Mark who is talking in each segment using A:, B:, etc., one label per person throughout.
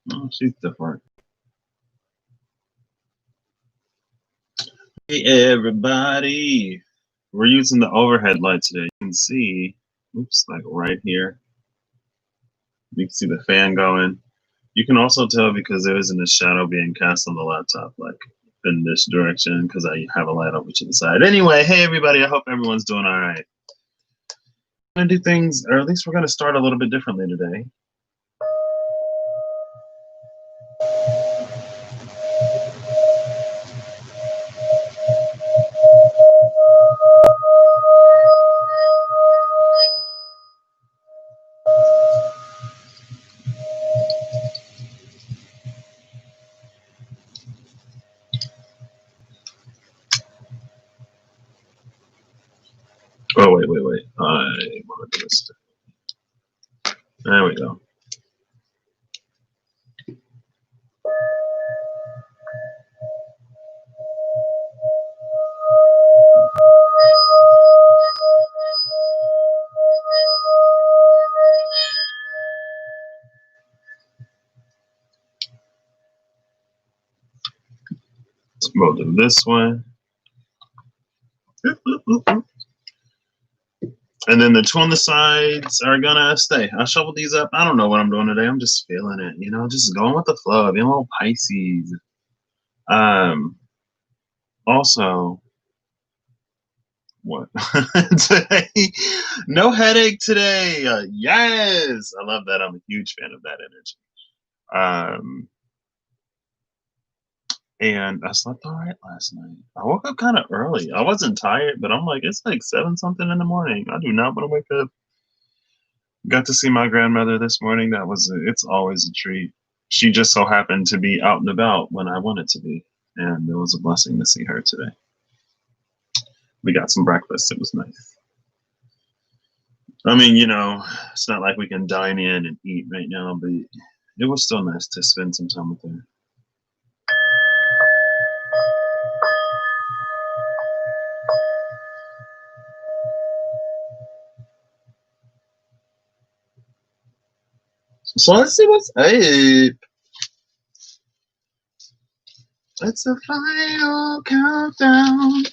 A: Oh, she's different. Hey, everybody. We're using the overhead light today. You can see, oops, like right here. You can see the fan going. You can also tell because there isn't a shadow being cast on the laptop, like in this direction, because I have a light over to the side. Anyway, hey, everybody. I hope everyone's doing all right. We're going to do things, or at least we're going to start a little bit differently today. Oh, wait. I want to do this. There we go. We'll do this one. And then the two on the sides are gonna stay. I shoveled these up. I don't know what I'm doing today. I'm just feeling it, just going with the flow, being a little Pisces. Um, also, what today? No headache today. Yes, I love that. I'm a huge fan of that energy. Um, and I slept all right last night. I woke up kind of early. I wasn't tired, but I'm like, it's like 7 something in the morning. I do not want to wake up. Got to see my grandmother this morning. It's always a treat. She just so happened to be out and about when I wanted to be, and it was a blessing to see her today. We got some breakfast. It was nice. I mean, it's not like we can dine in and eat right now, but it was still nice to spend some time with her. So let's see what's up. It's a final countdown.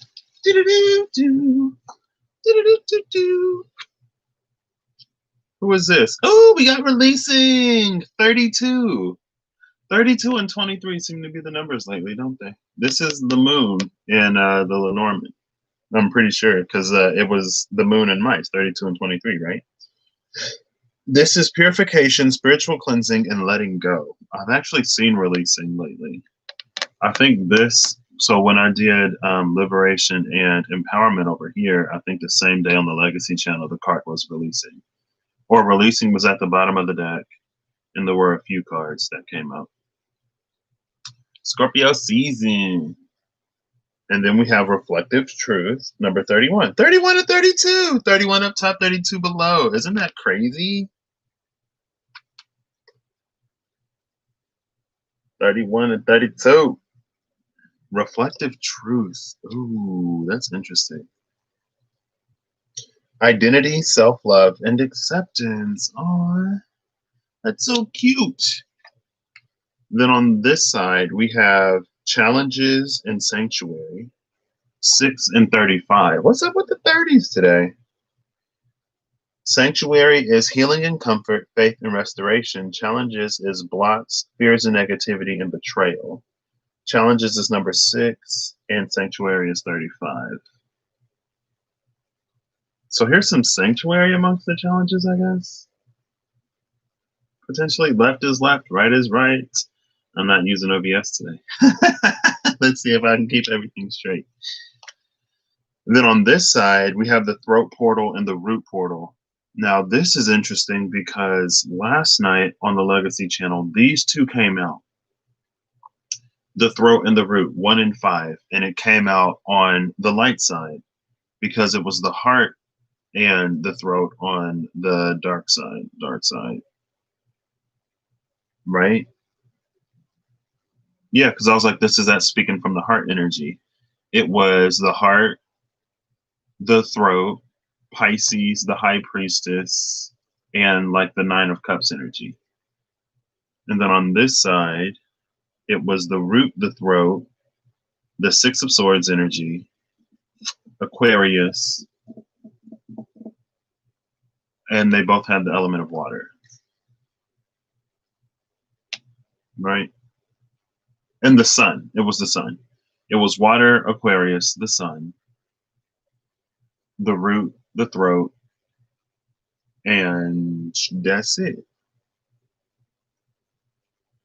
A: Do-do-do-do. Do-do-do-do-do. Who is this? Oh, we got releasing 32. 32 and 23 seem to be the numbers lately, don't they? This is the moon in the Lenormand. I'm pretty sure because it was the moon and mice, 32 and 23, right? This is purification, spiritual cleansing, and letting go. I've actually seen releasing lately. I think so when I did liberation and empowerment over here, I think the same day on the Legacy channel, the card was releasing. Or releasing was at the bottom of the deck, and there were a few cards that came out. Scorpio season. And then we have reflective truth, number 31. 31 and 32. 31 up top, 32 below. Isn't that crazy? 31 and 32. Reflective truth. Ooh, that's interesting. Identity, self-love, and acceptance. Oh, that's so cute. Then on this side, we have challenges and sanctuary. 6 and 35. What's up with the 30s today? Sanctuary is healing and comfort, faith and restoration. Challenges is blocks, fears and negativity, and betrayal. Challenges is number 6, and sanctuary is 35. So here's some sanctuary amongst the challenges, I guess. Potentially left is left, right is right. I'm not using OBS today. Let's see if I can keep everything straight. And then on this side, we have the throat portal and the root portal. Now, this is interesting because last night on the Legacy channel, these two came out. The throat and the root, 1 and 5. And it came out on the light side because it was the heart and the throat on the dark side. Right? Yeah, because I was like, this is that speaking from the heart energy. It was the heart, the throat, Pisces, the high priestess, and like the 9 of cups energy. And then on this side, it was the root, the throat, the Six of Swords energy, Aquarius, and they both had the element of water, right? And the sun. It was the sun. It was water, Aquarius, the sun, the root, the throat, and that's it.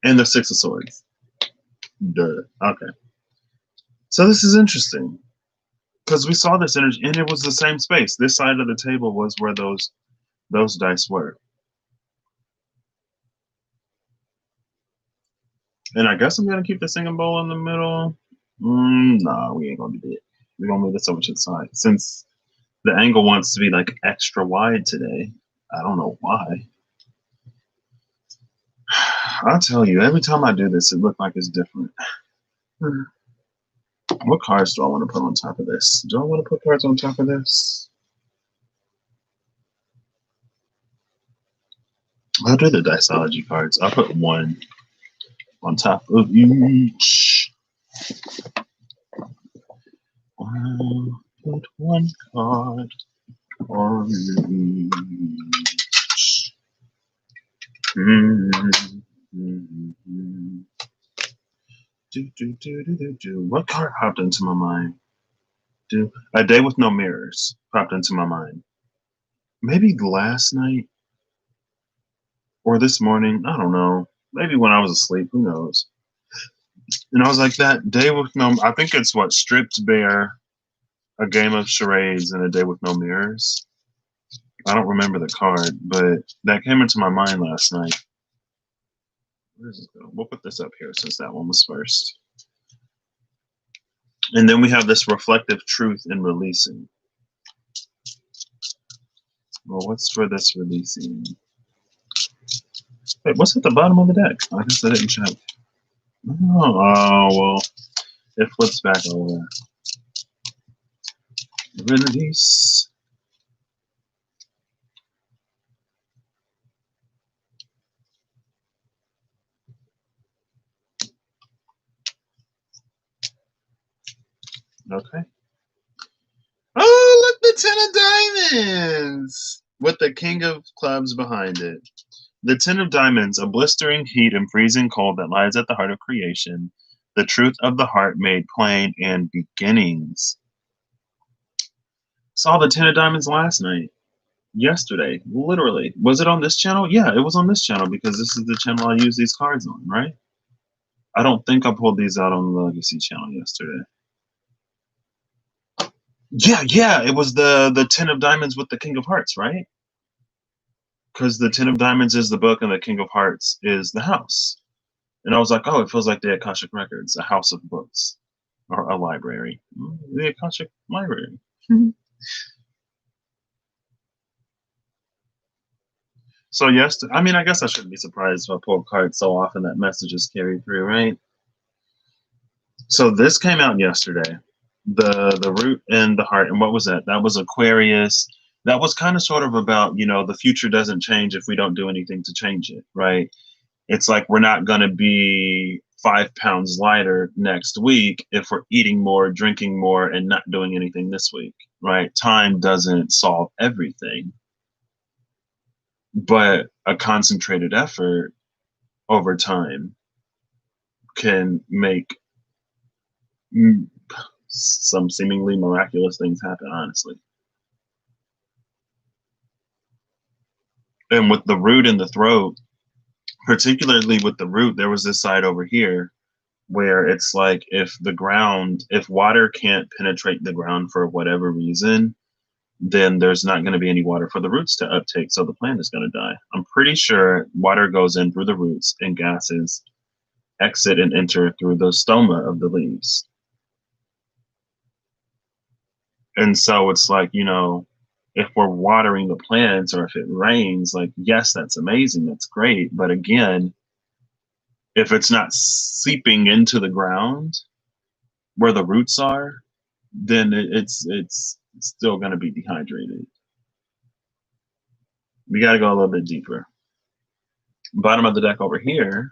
A: And the Six of Swords. Duh. Okay. So this is interesting because we saw this energy, and it was the same space. This side of the table was where those dice were. And I guess I'm gonna keep the singing bowl in the middle. Nah, we ain't gonna do it. We're gonna move this over to the side since the angle wants to be like extra wide today. I don't know why. I'll tell you, every time I do this, it looks like it's different. What cards do I want to put on top of this? Do I want to put cards on top of this? I'll do the Diceology cards. I'll put one on top of each. I'll put one card on each. What card popped into my mind? A Day with No Mirrors popped into my mind. Maybe last night or this morning. I don't know. Maybe when I was asleep. Who knows? And I was like, that Day with No. I think it's what Stripped Bare, A Game of Charades, and A Day with No Mirrors. I don't remember the card, but that came into my mind last night. Where's this going? We'll put this up here since that one was first. And then we have this reflective truth in releasing. Well, what's for this releasing? Wait, what's at the bottom of the deck? I guess I didn't check. Oh, well, it flips back over. Release. Okay. Oh, look, the Ten of Diamonds with the King of Clubs behind it. The Ten of Diamonds, a blistering heat and freezing cold that lies at the heart of creation, the truth of the heart made plain, and beginnings. Saw the Ten of Diamonds last night. Yesterday, literally. Was it on this channel? Yeah, it was on this channel because this is the channel I use these cards on, right? I don't think I pulled these out on the Legacy channel yesterday. Yeah, it was the Ten of Diamonds with the King of Hearts, right? Because the Ten of Diamonds is the book and the King of Hearts is the house. And I was like, oh, it feels like the Akashic Records, a house of books, or a library. The Akashic Library. So yes, I mean, I guess I shouldn't be surprised if I pull cards so often that messages carry through, right? So this came out yesterday. The root and the heart, and what was that? That was Aquarius. That was kind of sort of about, the future doesn't change if we don't do anything to change it, right? It's like we're not going to be 5 pounds lighter next week if we're eating more, drinking more, and not doing anything this week, right? Time doesn't solve everything, but a concentrated effort over time can make some seemingly miraculous things happen, honestly. And with the root and the throat, particularly with the root, there was this side over here where it's like if water can't penetrate the ground for whatever reason, then there's not going to be any water for the roots to uptake, so the plant is going to die. I'm pretty sure water goes in through the roots and gases exit and enter through the stoma of the leaves. And so it's like, if we're watering the plants or if it rains, like, yes, that's amazing, that's great. But again, if it's not seeping into the ground where the roots are, then it's still going to be dehydrated. We got to go a little bit deeper. Bottom of the deck over here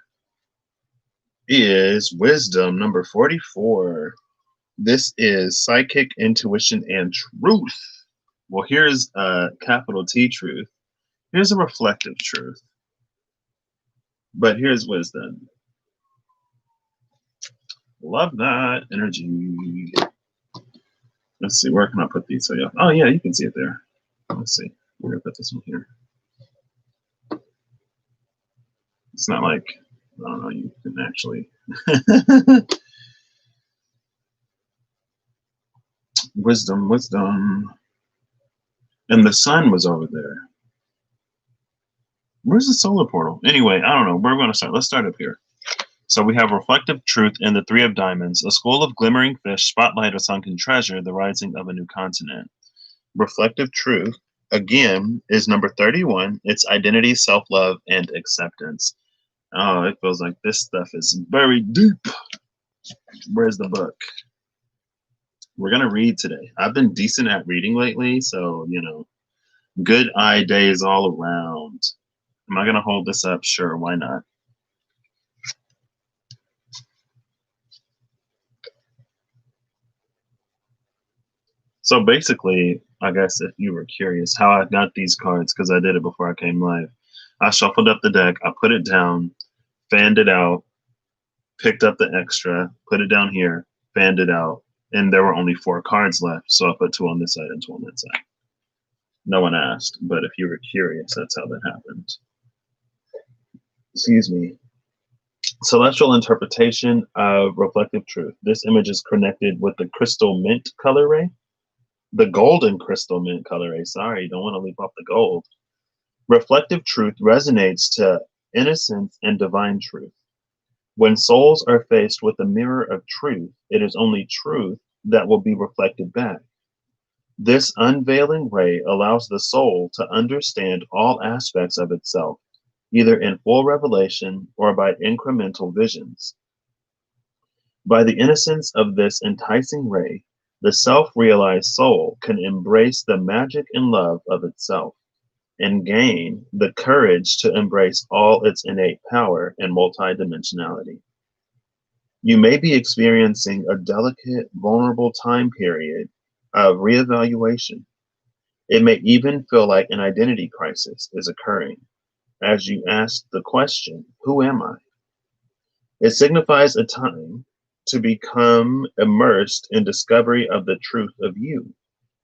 A: is Wisdom number 44. This is Psychic, Intuition, and Truth. Well, here's a capital T truth. Here's a reflective truth. But here's Wisdom. Love that energy. Let's see, where can I put these? So yeah. Oh yeah, you can see it there. Let's see. We're gonna put this one here. It's not like, I don't know, you can actually wisdom. And the sun was over there. Where's the solar portal? Anyway, I don't know. We're going to start. Let's start up here. So we have reflective truth in the Three of Diamonds, a school of glimmering fish, spotlight of sunken treasure, the rising of a new continent. Reflective truth, again, is number 31. It's identity, self-love, and acceptance. Oh, it feels like this stuff is very deep. Where's the book? We're going to read today. I've been decent at reading lately, so, you know, good eye days all around. Am I going to hold this up? Sure, why not? So basically, I guess if you were curious how I got these cards, because I did it before I came live, I shuffled up the deck, I put it down, fanned it out, picked up the extra, put it down here, fanned it out, and there were only 4 cards left, so I put 2 on this side and 2 on that side. No one asked, but if you were curious, that's how that happened. Excuse me. Celestial interpretation of reflective truth. This image is connected with the crystal mint color ray. The golden crystal mint color ray. Sorry, don't want to leave off the gold. Reflective truth resonates to innocence and divine truth. When souls are faced with a mirror of truth, it is only truth that will be reflected back. This unveiling ray allows the soul to understand all aspects of itself, either in full revelation or by incremental visions. By the innocence of this enticing ray, the self-realized soul can embrace the magic and love of itself and gain the courage to embrace all its innate power and multidimensionality. You may be experiencing a delicate, vulnerable time period of reevaluation. It may even feel like an identity crisis is occurring as you ask the question, who am I? It signifies a time to become immersed in discovery of the truth of you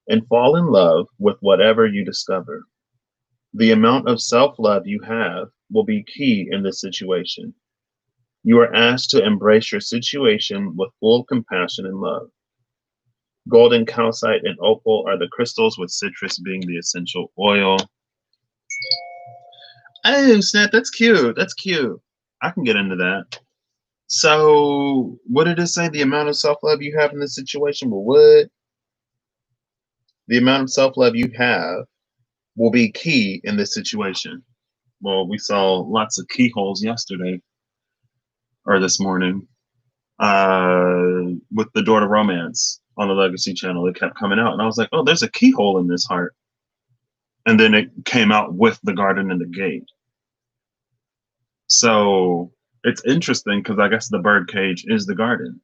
A: and fall in love with whatever you discover. The amount of self-love you have will be key in this situation. You are asked to embrace your situation with full compassion and love. Golden calcite and opal are the crystals, with citrus being the essential oil. Oh, snap, that's cute. That's cute. I can get into that. So, what did it say? The amount of self-love you have in this situation will what? The amount of self-love you have will be key in this situation. Well, we saw lots of keyholes yesterday or this morning with the Door to Romance on the Legacy channel. It kept coming out, and I was like, oh, there's a keyhole in this heart. And then it came out with the garden and the gate. So it's interesting because I guess the bird cage is the garden.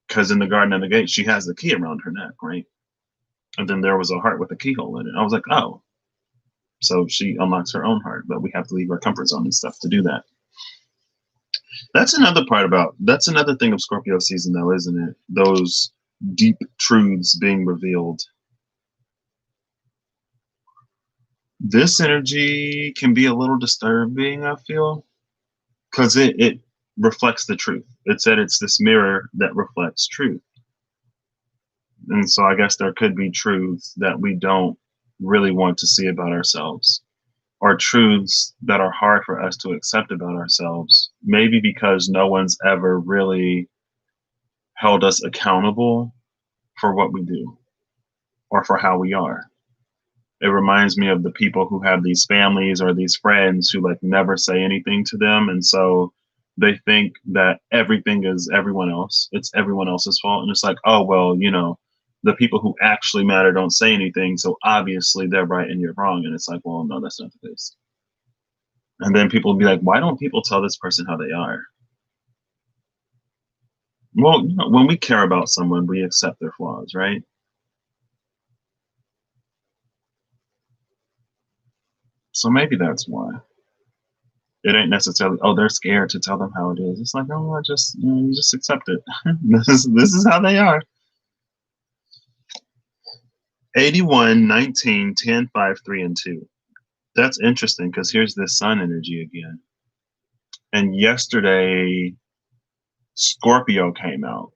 A: Because in the garden and the gate, she has the key around her neck, right? And then there was a heart with a keyhole in it. I was like, oh. So she unlocks her own heart, but we have to leave our comfort zone and stuff to do that. That's another thing of Scorpio season, though, isn't it? Those deep truths being revealed. This energy can be a little disturbing, I feel, because it reflects the truth. It said it's this mirror that reflects truth. And so I guess there could be truths that we don't really want to see about ourselves, or truths that are hard for us to accept about ourselves, maybe because no one's ever really held us accountable for what we do or for how we are. It reminds me of the people who have these families or these friends who like never say anything to them. And so they think that everything is everyone else. It's everyone else's fault. And it's like, oh, well, you know, the people who actually matter don't say anything. So obviously they're right and you're wrong. And it's like, well, no, that's not the case. And then people will be like, why don't people tell this person how they are? Well, when we care about someone, we accept their flaws, right? So maybe that's why. It ain't necessarily, oh, they're scared to tell them how it is. It's like, no, I just, you just accept it. This is how they are. 81, 19, 10, 5, 3, and 2. That's interesting because here's this sun energy again. And yesterday, Scorpio came out.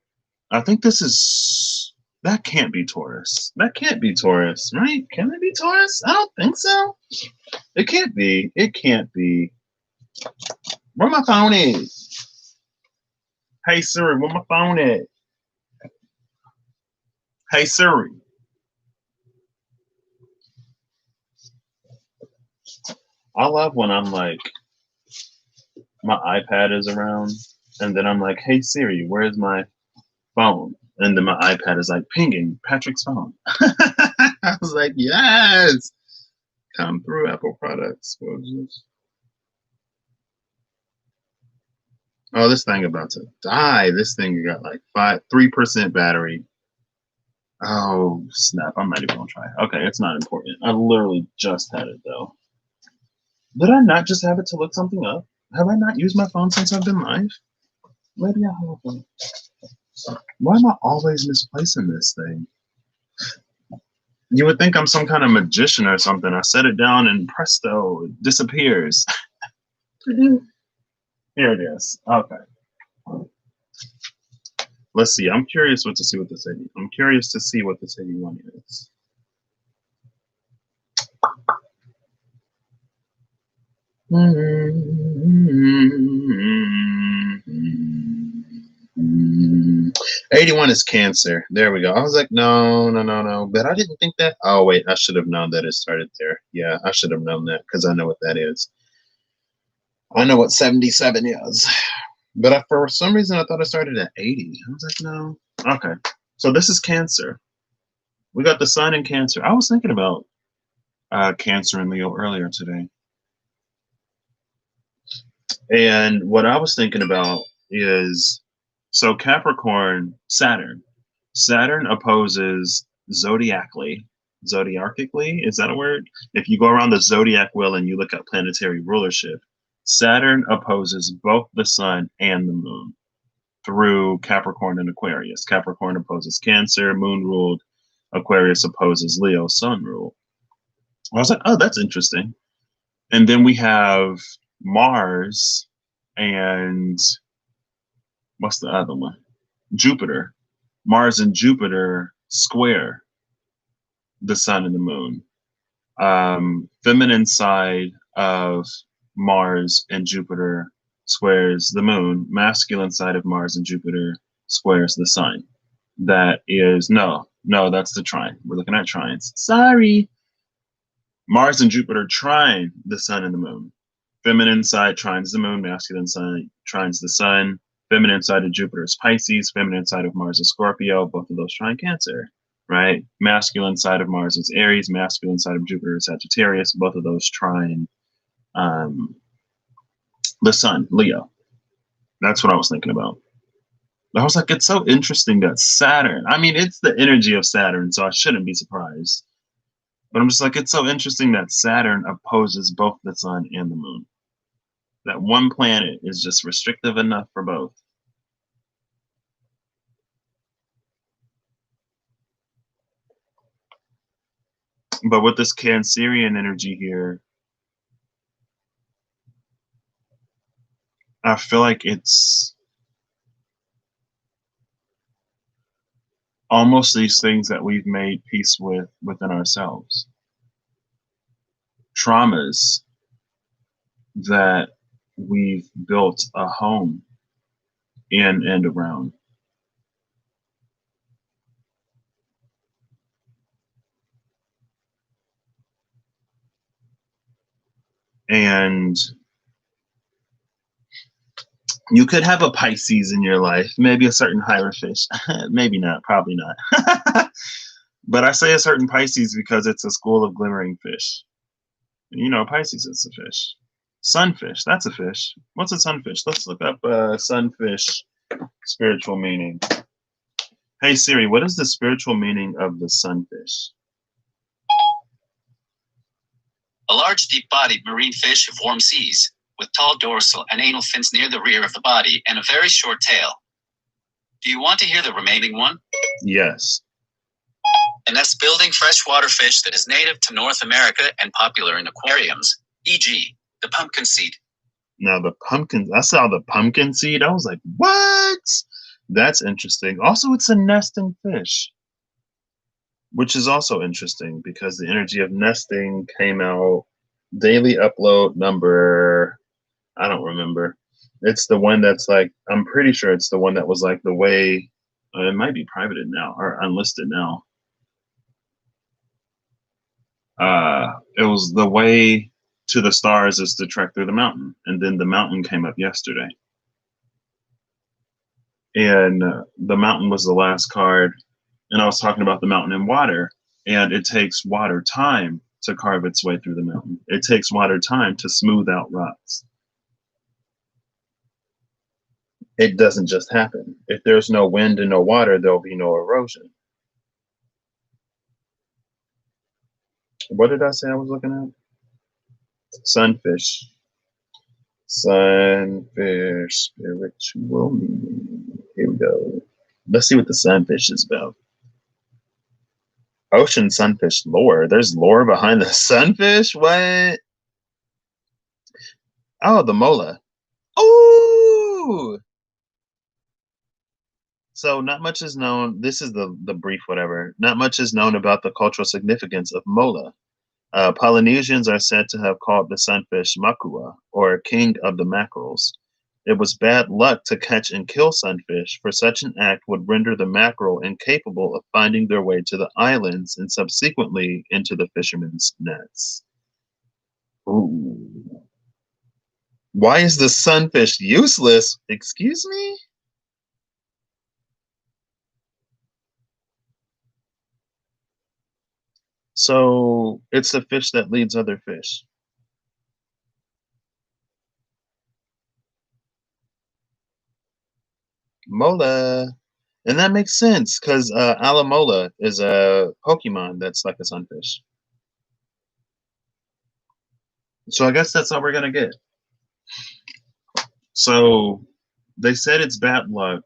A: I think this is, that can't be Taurus. That can't be Taurus, right? Can it be Taurus? I don't think so. It can't be. It can't be. Where my phone is? Hey Siri, where my phone at? Hey Siri. I love when I'm like, my iPad is around, and then I'm like, hey Siri, where's my phone? And then my iPad is like pinging Patrick's phone. I was like, yes, come through Apple products. What was this? Oh, this thing about to die. This thing got like 3% battery. Oh snap! I'm not even gonna try. Okay, it's not important. I literally just had it though. Did I not just have it to look something up? Have I not used my phone since I've been live? Maybe I have. Why am I always misplacing this thing? You would think I'm some kind of magician or something. I set it down and presto, it disappears. Here it is. Okay. Let's see. I'm curious what to see what this 80. I'm curious to see what this 81 is. Mm-hmm. 81 is Cancer. There we go. I was like, no, no, no, no. But I didn't think that. Oh, wait. I should have known that it started there. Yeah, I should have known that because I know what that is. I know what 77 is. But for some reason, I thought it started at 80. I was like, no. Okay. So this is Cancer. We got the sun in Cancer. I was thinking about Cancer and Leo earlier today. And what I was thinking about is, so Capricorn, Saturn. Saturn opposes zodiacally. Zodiacically, is that a word? If you go around the zodiac wheel and you look at planetary rulership, Saturn opposes both the sun and the moon through Capricorn and Aquarius. Capricorn opposes Cancer, moon ruled. Aquarius opposes Leo, sun ruled. I was like, oh, that's interesting. And then we have Mars and what's the other one? Jupiter. Mars and Jupiter square the sun and the moon. Feminine side of Mars and Jupiter squares the moon. Masculine side of Mars and Jupiter squares the sun. That is, no, that's the trine. We're looking at trines. Sorry. Mars and Jupiter trine the sun and the moon. Feminine side trines the moon, masculine side trines the sun. Feminine side of Jupiter is Pisces, feminine side of Mars is Scorpio, both of those trine Cancer, right? Masculine side of Mars is Aries, masculine side of Jupiter is Sagittarius, both of those trine the sun, Leo. That's what I was thinking about. I was like, it's so interesting that Saturn, I mean, it's the energy of Saturn, so I shouldn't be surprised. But I'm just like, it's so interesting that Saturn opposes both the sun and the moon. That one planet is just restrictive enough for both. But with this Cancerian energy here, I feel like it's almost these things that we've made peace with within ourselves. Traumas that we've built a home in and around. And you could have a Pisces in your life, maybe a certain Hierophant, maybe not, probably not. But I say a certain Pisces because it's a school of glimmering fish. You know, Pisces is a fish. Sunfish. That's a fish. What's a sunfish? Let's look up sunfish spiritual meaning. Hey Siri, what is the spiritual meaning of the sunfish?
B: A large, deep-bodied marine fish of warm seas, with tall dorsal and anal fins near the rear of the body and a very short tail. Do you want to hear the remaining one?
A: Yes.
B: A nest-building freshwater fish that is native to North America and popular in aquariums, e.g., the pumpkin seed.
A: Now the pumpkin, I saw the pumpkin seed. I was like, what? That's interesting. Also, it's a nesting fish, which is also interesting because the energy of nesting came out daily upload number. I don't remember. It's the one that's like, I'm pretty sure it's the one that was like the way, it might be privated now or unlisted now. It was the way to the stars is to trek through the mountain. And then the mountain came up yesterday. And the mountain was the last card. And I was talking about the mountain and water. And it takes water time to carve its way through the mountain. It takes water time to smooth out rocks. It doesn't just happen. If there's no wind and no water, there'll be no erosion. What did I say I was looking at? Sunfish. Sunfish spiritual meaning. Here we go. Let's see what the sunfish is about. Ocean sunfish lore. There's lore behind the sunfish? What? Oh, the mola. Ooh! So not much is known. This is the brief whatever. Not much is known about the cultural significance of mola. Polynesians are said to have called the sunfish Makua, or king of the mackerels. It was bad luck to catch and kill sunfish, for such an act would render the mackerel incapable of finding their way to the islands and subsequently into the fishermen's nets. Ooh. Why is the sunfish useless? Excuse me? So it's a fish that leads other fish. Mola. And that makes sense because Alamola is a Pokemon that's like a sunfish. So I guess that's all we're going to get. So they said it's bad luck.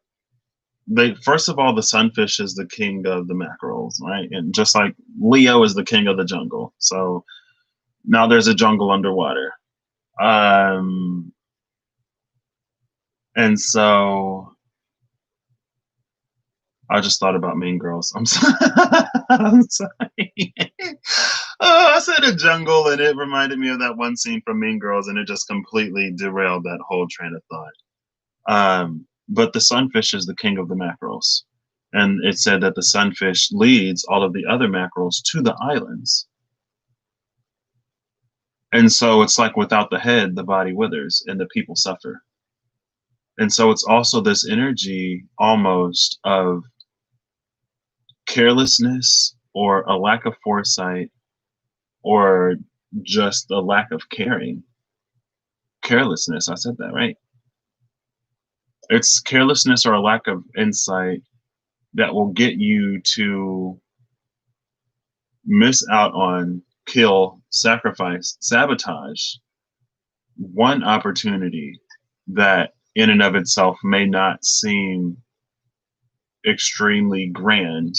A: First of all, the sunfish is the king of the mackerels, right? And just like Leo is the king of the jungle. So now there's a jungle underwater. And so I just thought about Mean Girls. I'm sorry. I'm sorry. I said a jungle, and it reminded me of that one scene from Mean Girls, and it just completely derailed that whole train of thought. But the sunfish is the king of the mackerels, and it said that the sunfish leads all of the other mackerels to the islands. And so it's like without the head, the body withers, and the people suffer. And so it's also this energy almost of carelessness or a lack of foresight or just a lack of caring. Carelessness, I said that right. It's carelessness or a lack of insight that will get you to miss out on, kill, sacrifice, sabotage one opportunity that in and of itself may not seem extremely grand,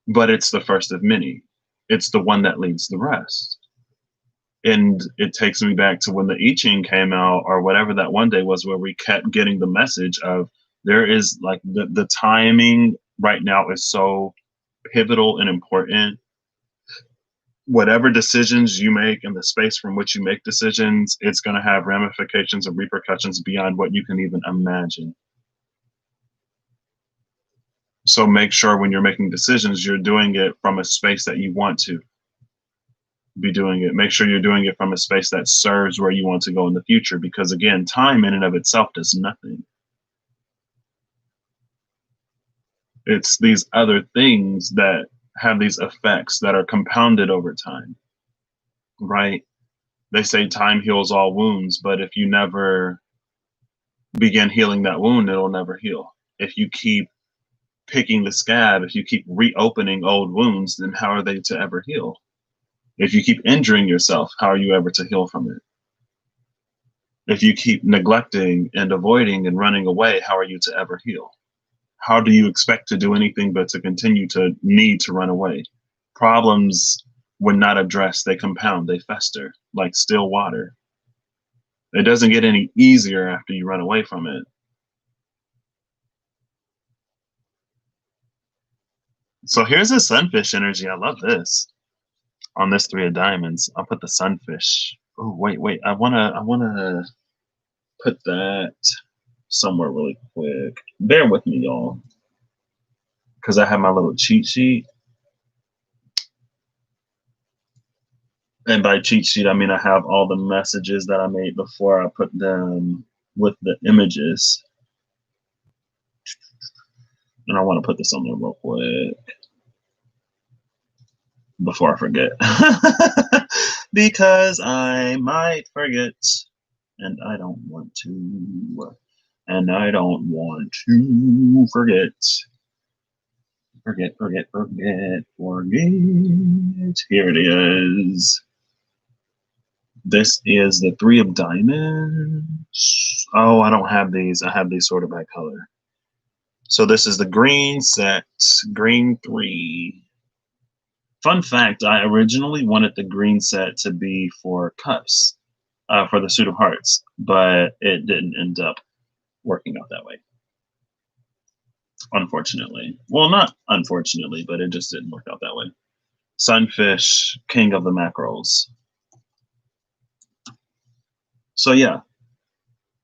A: but it's the first of many. It's the one that leads the rest. And it takes me back to when the I Ching came out, or whatever that one day was, where we kept getting the message of there is like the timing right now is so pivotal and important. Whatever decisions you make in the space from which you make decisions, it's going to have ramifications and repercussions beyond what you can even imagine. So make sure when you're making decisions, you're doing it from a space that you want to be doing it. Make sure you're doing it from a space that serves where you want to go in the future, because again, time in and of itself does nothing. It's these other things that have these effects that are compounded over time, right? They say time heals all wounds, but if you never begin healing that wound, it'll never heal. If you keep picking the scab, if you keep reopening old wounds, then how are they to ever heal? If you keep injuring yourself, how are you ever to heal from it? If you keep neglecting and avoiding and running away, how are you to ever heal? How do you expect to do anything but to continue to need to run away? Problems, when not addressed, they compound, they fester like still water. It doesn't get any easier after you run away from it. So here's the sunfish energy. I love this. On this 3 of diamonds, I'll put the sunfish. Oh, wait. I wanna put that somewhere really quick. Bear with me, y'all. Because I have my little cheat sheet. And by cheat sheet, I mean I have all the messages that I made before I put them with the images. And I want to put this on there real quick before I forget. Because I might forget. And I don't want to. And I don't want to forget. Forget. Here it is. This is the 3 of diamonds. Oh, I don't have these. I have these sorted by color. So this is the green set, green 3. Fun fact, I originally wanted the green set to be for cups, for the suit of hearts, but it didn't end up working out that way. Unfortunately. Well, not unfortunately, but it just didn't work out that way. Sunfish, king of the mackerels. So yeah,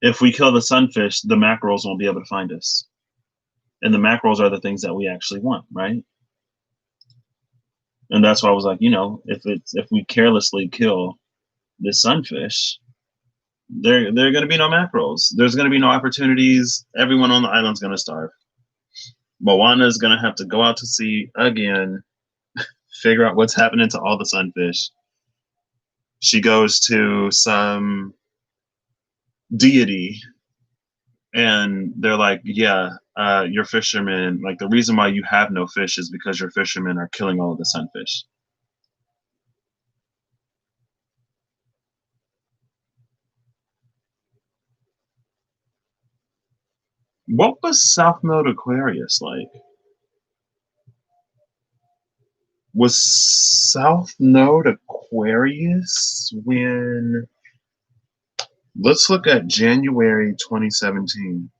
A: if we kill the sunfish, the mackerels won't be able to find us. And the mackerels are the things that we actually want, right? And that's why I was like, if we carelessly kill this sunfish, there are going to be no mackerels. There's going to be no opportunities. Everyone on the island's going to starve. Moana is going to have to go out to sea again, figure out what's happening to all the sunfish. She goes to some deity, and they're like, yeah, your fishermen, like the reason why you have no fish is because your fishermen are killing all of the sunfish. What was South Node Aquarius like? Was South Node Aquarius when... Let's look at January 2017.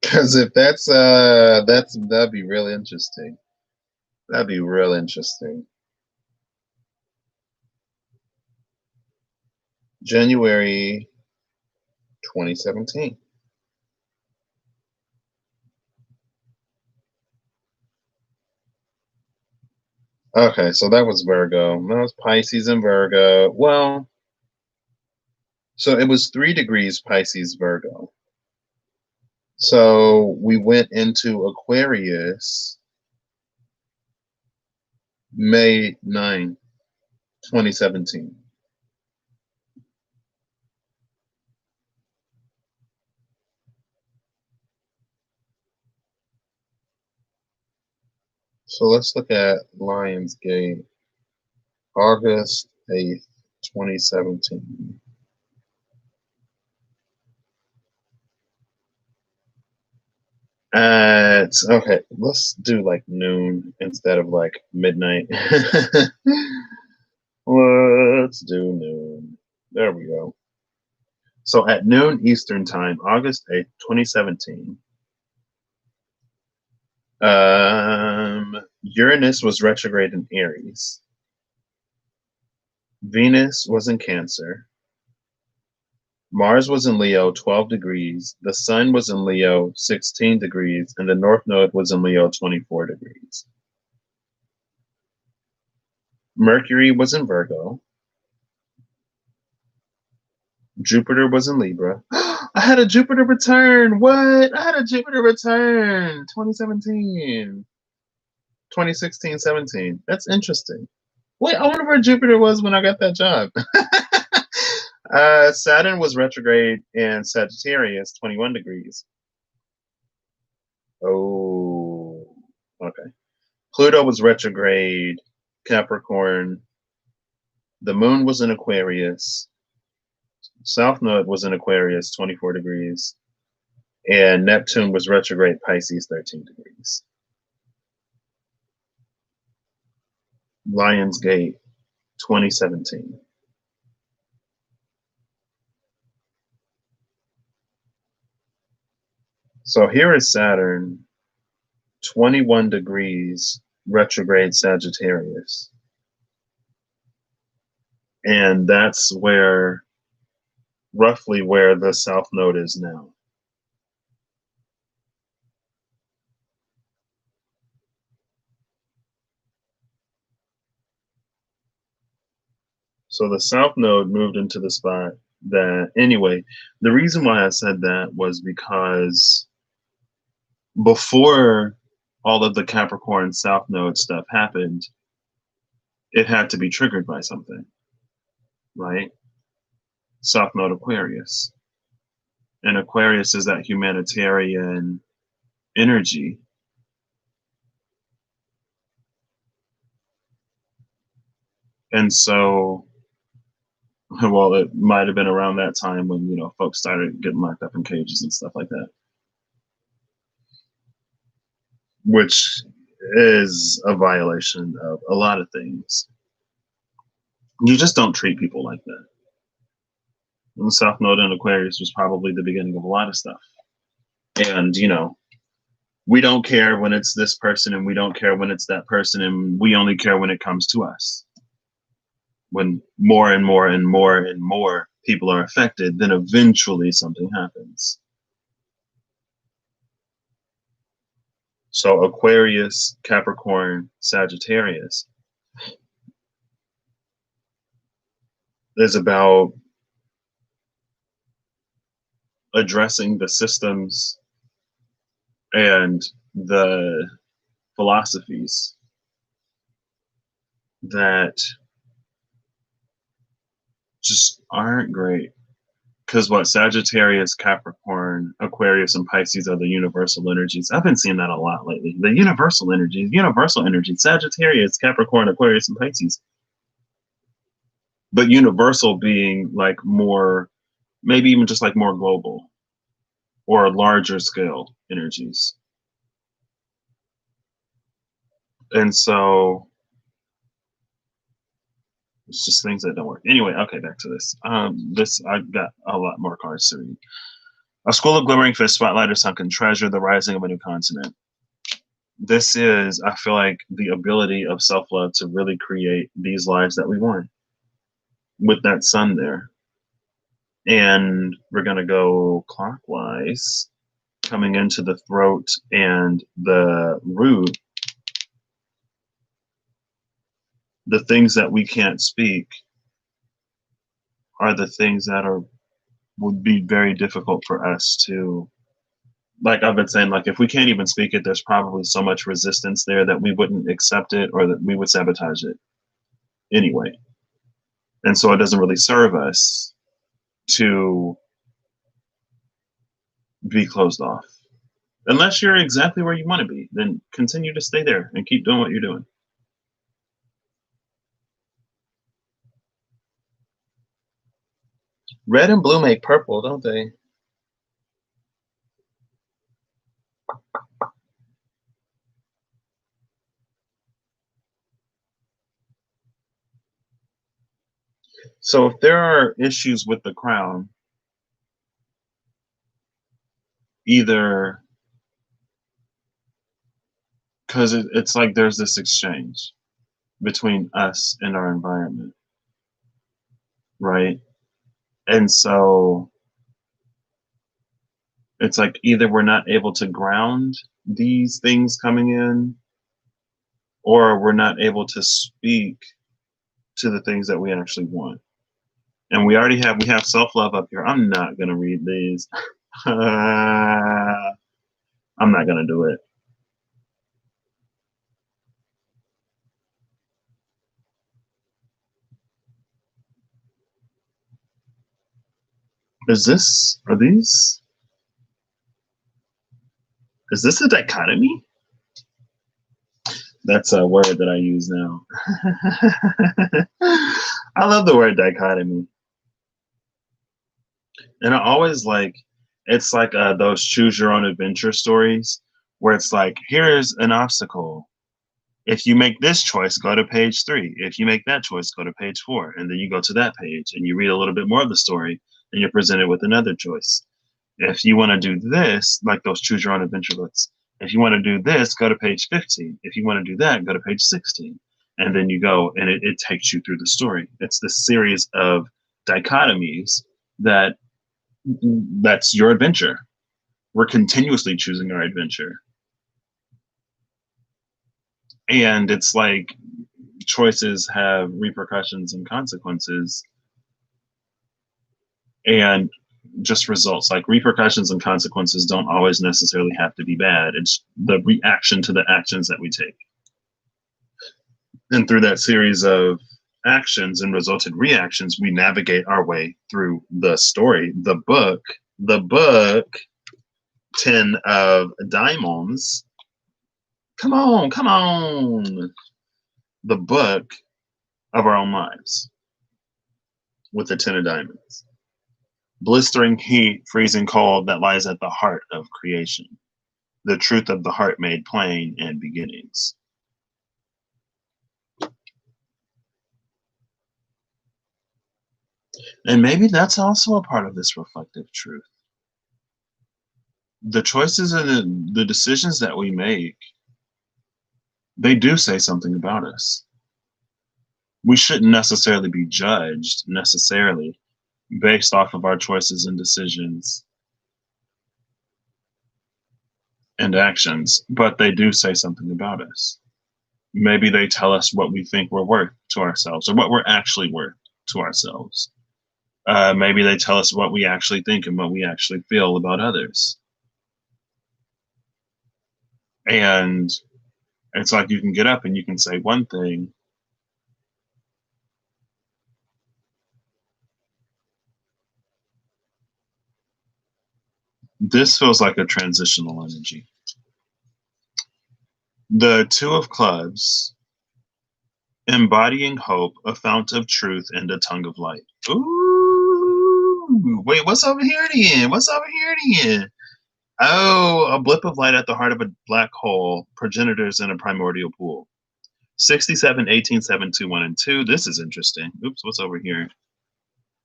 A: Because if that'd be really interesting. That'd be real interesting. January 2017. Okay, so that was Virgo. That was Pisces and Virgo. Well, so it was 3 degrees Pisces Virgo. So we went into Aquarius May 9, 2017. So let's look at Lionsgate, August 8th, 2017. Okay, let's do like noon instead of like midnight. Let's do noon. There we go. So at noon Eastern Time, August 8th, 2017, Uranus was retrograde in Aries. Venus was in Cancer. Mars was in Leo, 12 degrees. The Sun was in Leo, 16 degrees. And the North Node was in Leo, 24 degrees. Mercury was in Virgo. Jupiter was in Libra. I had a Jupiter return. What? I had a Jupiter return. 2017. 2016, 17. That's interesting. Wait, I wonder where Jupiter was when I got that job. Saturn was retrograde in Sagittarius, 21 degrees. Oh, okay. Pluto was retrograde, Capricorn. The moon was in Aquarius. South Node was in Aquarius, 24 degrees. And Neptune was retrograde, Pisces, 13 degrees. Lionsgate, 2017. So here is Saturn, 21 degrees, retrograde Sagittarius. And that's where, roughly where the South Node is now. So the South Node moved into the spot that, anyway, the reason why I said that was because before all of the Capricorn South Node stuff happened, it had to be triggered by something, right? South Node Aquarius. And Aquarius is that humanitarian energy. And so, well, it might have been around that time when, you know, folks started getting locked up in cages and stuff like that, which is a violation of a lot of things. You just don't treat people like that. And the South Node in Aquarius was probably the beginning of a lot of stuff. And, you know, we don't care when it's this person and we don't care when it's that person, and we only care when it comes to us. When more and more and more and more people are affected, then eventually something happens. So Aquarius, Capricorn, Sagittarius is about addressing the systems and the philosophies that just aren't great. Because what Sagittarius, Capricorn, Aquarius, and Pisces are the universal energies. I've been seeing that a lot lately. The universal energies, Sagittarius, Capricorn, Aquarius, and Pisces. But universal being like more, maybe even just like more global or larger scale energies. And so it's just things that don't work. Anyway, okay, back to this. I've got a lot more cards to read. A School of Glimmering Fish, Spotlight or Sunken Treasure, The Rising of a New Continent. This is, I feel like, the ability of self-love to really create these lives that we want with that sun there. And we're going to go clockwise, coming into the throat and the root. The things that we can't speak are the things that would be very difficult for us to, like I've been saying, like if we can't even speak it, there's probably so much resistance there that we wouldn't accept it or that we would sabotage it anyway. And so it doesn't really serve us to be closed off. Unless you're exactly where you want to be, then continue to stay there and keep doing what you're doing. Red and blue make purple, don't they? So if there are issues with the crown, either because it's like there's this exchange between us and our environment, right? And so it's like either we're not able to ground these things coming in, or we're not able to speak to the things that we actually want. And we have self-love up here. I'm not gonna read these. I'm not gonna do it. Are these, is this a dichotomy? That's a word that I use now. I love the word dichotomy. And I always like, it's like those choose your own adventure stories where it's like, here's an obstacle. If you make this choice, go to page 3. If you make that choice, go to page 4. And then you go to that page and you read a little bit more of the story and you're presented with another choice. If you want to do this, like those choose your own adventure books, if you want to do this, go to page 15. If you want to do that, go to page 16. And then you go and it takes you through the story. It's this series of dichotomies that that's your adventure. We're continuously choosing our adventure. And it's like choices have repercussions and consequences and just results. Like repercussions and consequences don't always necessarily have to be bad. It's the reaction to the actions that we take. And through that series of actions and resulted reactions, we navigate our way through the story, the book 10 of diamonds. Come on, come on. The book of our own lives with the 10 of diamonds. Blistering heat, freezing cold that lies at the heart of creation. The truth of the heart made plain in beginnings. And maybe that's also a part of this reflective truth. The choices and the decisions that we make, they do say something about us. We shouldn't necessarily be judged necessarily based off of our choices and decisions and actions, but they do say something about us. Maybe they tell us what we think we're worth to ourselves or what we're actually worth to ourselves. Maybe they tell us what we actually think and what we actually feel about others. And it's like you can get up and you can say one thing. This feels like a transitional energy. The Two of Clubs, embodying hope, a fount of truth, and a tongue of light. Ooh, wait, what's over here again? What's over here again? Oh, a blip of light at the heart of a black hole, progenitors in a primordial pool. 67, 18, 7, 2, 1, and 2. This is interesting. Oops, what's over here?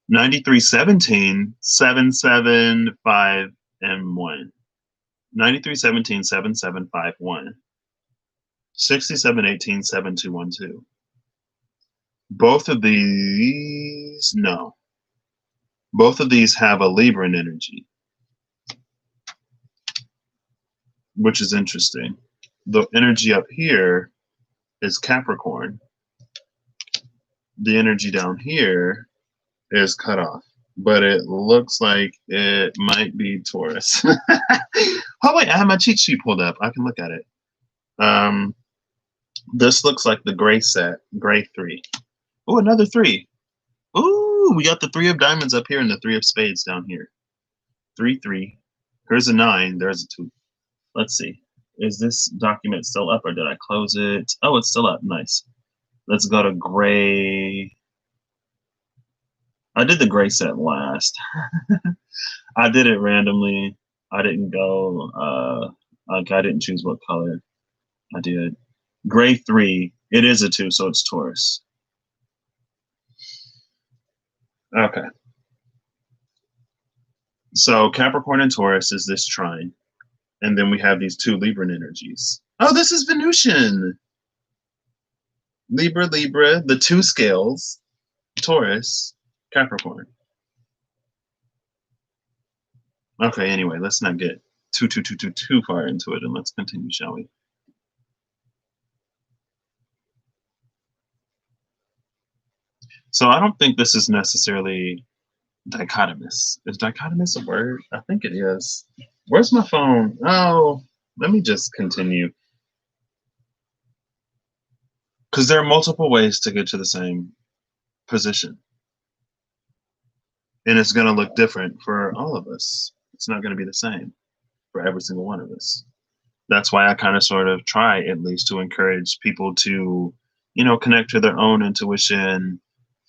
A: 93, 17, 7, 7, 5, and 1. 93, 17, 7, 7, 5, 1. 67, 18, 7, 2, 1, 2. Both of these, no. Both of these have a Libran energy, which is interesting. The energy up here is Capricorn. The energy down here is cut off, but it looks like it might be Taurus. Oh wait, I have my cheat sheet pulled up. I can look at it. This looks like the gray set, gray 3. Oh, another 3. Ooh, we got the 3 of diamonds up here and the 3 of spades down here. 3, 3. Here's a 9. There's a 2. Let's see. Is this document still up or did I close it? Oh, it's still up. Nice. Let's go to gray. I did the gray set last. I did it randomly. I didn't go, like I didn't choose what color I did. Gray 3. It is a 2, so it's Taurus. Okay. So Capricorn and Taurus is this trine. And then we have these 2 Libran energies. Oh, this is Venusian. Libra, Libra, the 2 scales, Taurus, Capricorn. Okay, anyway, let's not get too far into it, and let's continue, shall we? So I don't think this is necessarily dichotomous. Is dichotomous a word? I think it is. Where's my phone? Oh, let me just continue. Because there are multiple ways to get to the same position. And it's going to look different for all of us. It's not going to be the same for every single one of us. That's why I kind of sort of try at least to encourage people to, connect to their own intuition,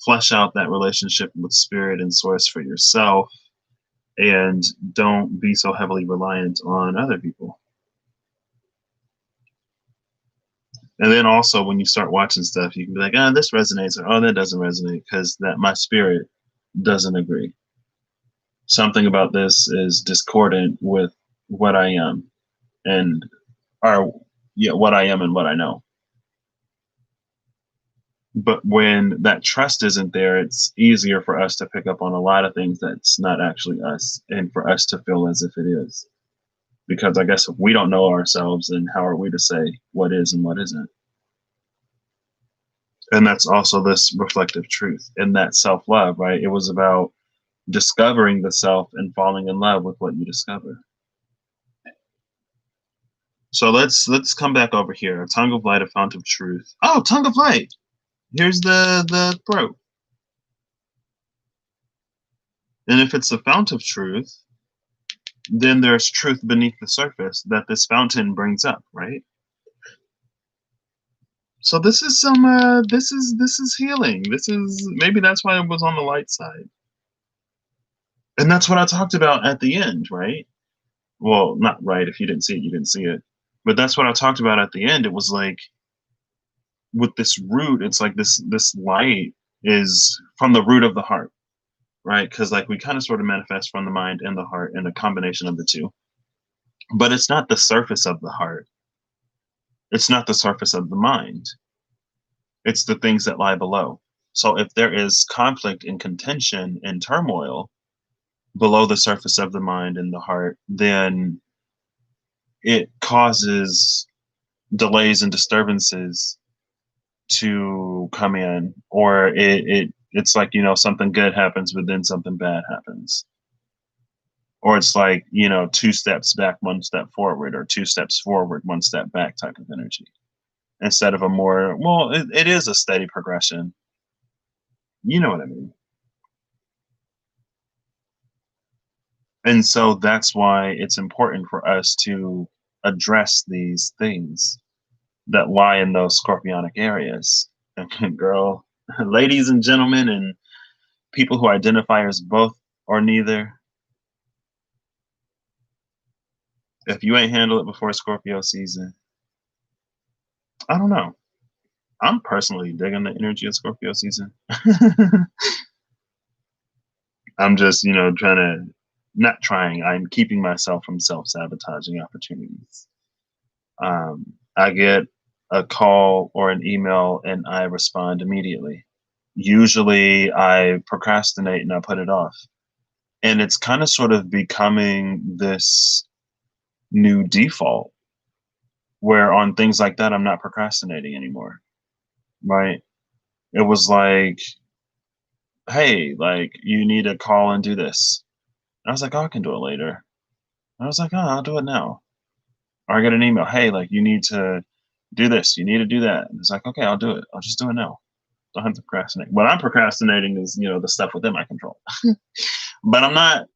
A: flesh out that relationship with spirit and source for yourself, and don't be so heavily reliant on other people. And then also when you start watching stuff, you can be like, this resonates, or that doesn't resonate, because that my spirit doesn't agree. Something about this is discordant with what I am and what I am and what I know. But when that trust isn't there, it's easier for us to pick up on a lot of things that's not actually us, and for us to feel as if it is. Because I guess if we don't know ourselves, then how are we to say what is and what isn't? And that's also this reflective truth and that self-love, right? It was about discovering the self and falling in love with what you discover. So let's come back over here. A tongue of light, a fount of truth. Oh, tongue of light. Here's the throat. And if it's a fount of truth, then there's truth beneath the surface that this fountain brings up, right? So this is this is healing. This is, maybe that's why it was on the light side. And that's what I talked about at the end, right? Well, not right. If you didn't see it, you didn't see it. But that's what I talked about at the end. It was like, with this root, it's like this light is from the root of the heart, right? Because like we kind of sort of manifest from the mind and the heart, and a combination of the two. But it's not the surface of the heart. It's not the surface of the mind. It's the things that lie below. So if there is conflict and contention and turmoil below the surface of the mind and the heart, then it causes delays and disturbances to come in, or it's like, something good happens, but then something bad happens. Or it's like, 2 steps back, 1 step forward, or 2 steps forward, 1 step back type of energy. Instead of a more, well, it is a steady progression. You know what I mean? And so that's why it's important for us to address these things that lie in those scorpionic areas. And girl, ladies and gentlemen, and people who identify as both or neither, if you ain't handled it before Scorpio season, I don't know. I'm personally digging the energy of Scorpio season. I'm just, I'm keeping myself from self-sabotaging opportunities. I get a call or an email and I respond immediately. Usually I procrastinate and I put it off. And it's kind of sort of becoming this new default where on things like that, I'm not procrastinating anymore. Right? It was like, hey, like, you need to call and do this. And I was like, oh, I can do it later. And I was like, oh, I'll do it now. Or I get an email, hey, like, you need to do this, you need to do that. And it's like, okay, I'll do it. I'll just do it now. Don't have to procrastinate. What I'm procrastinating is, the stuff within my control. But I'm not,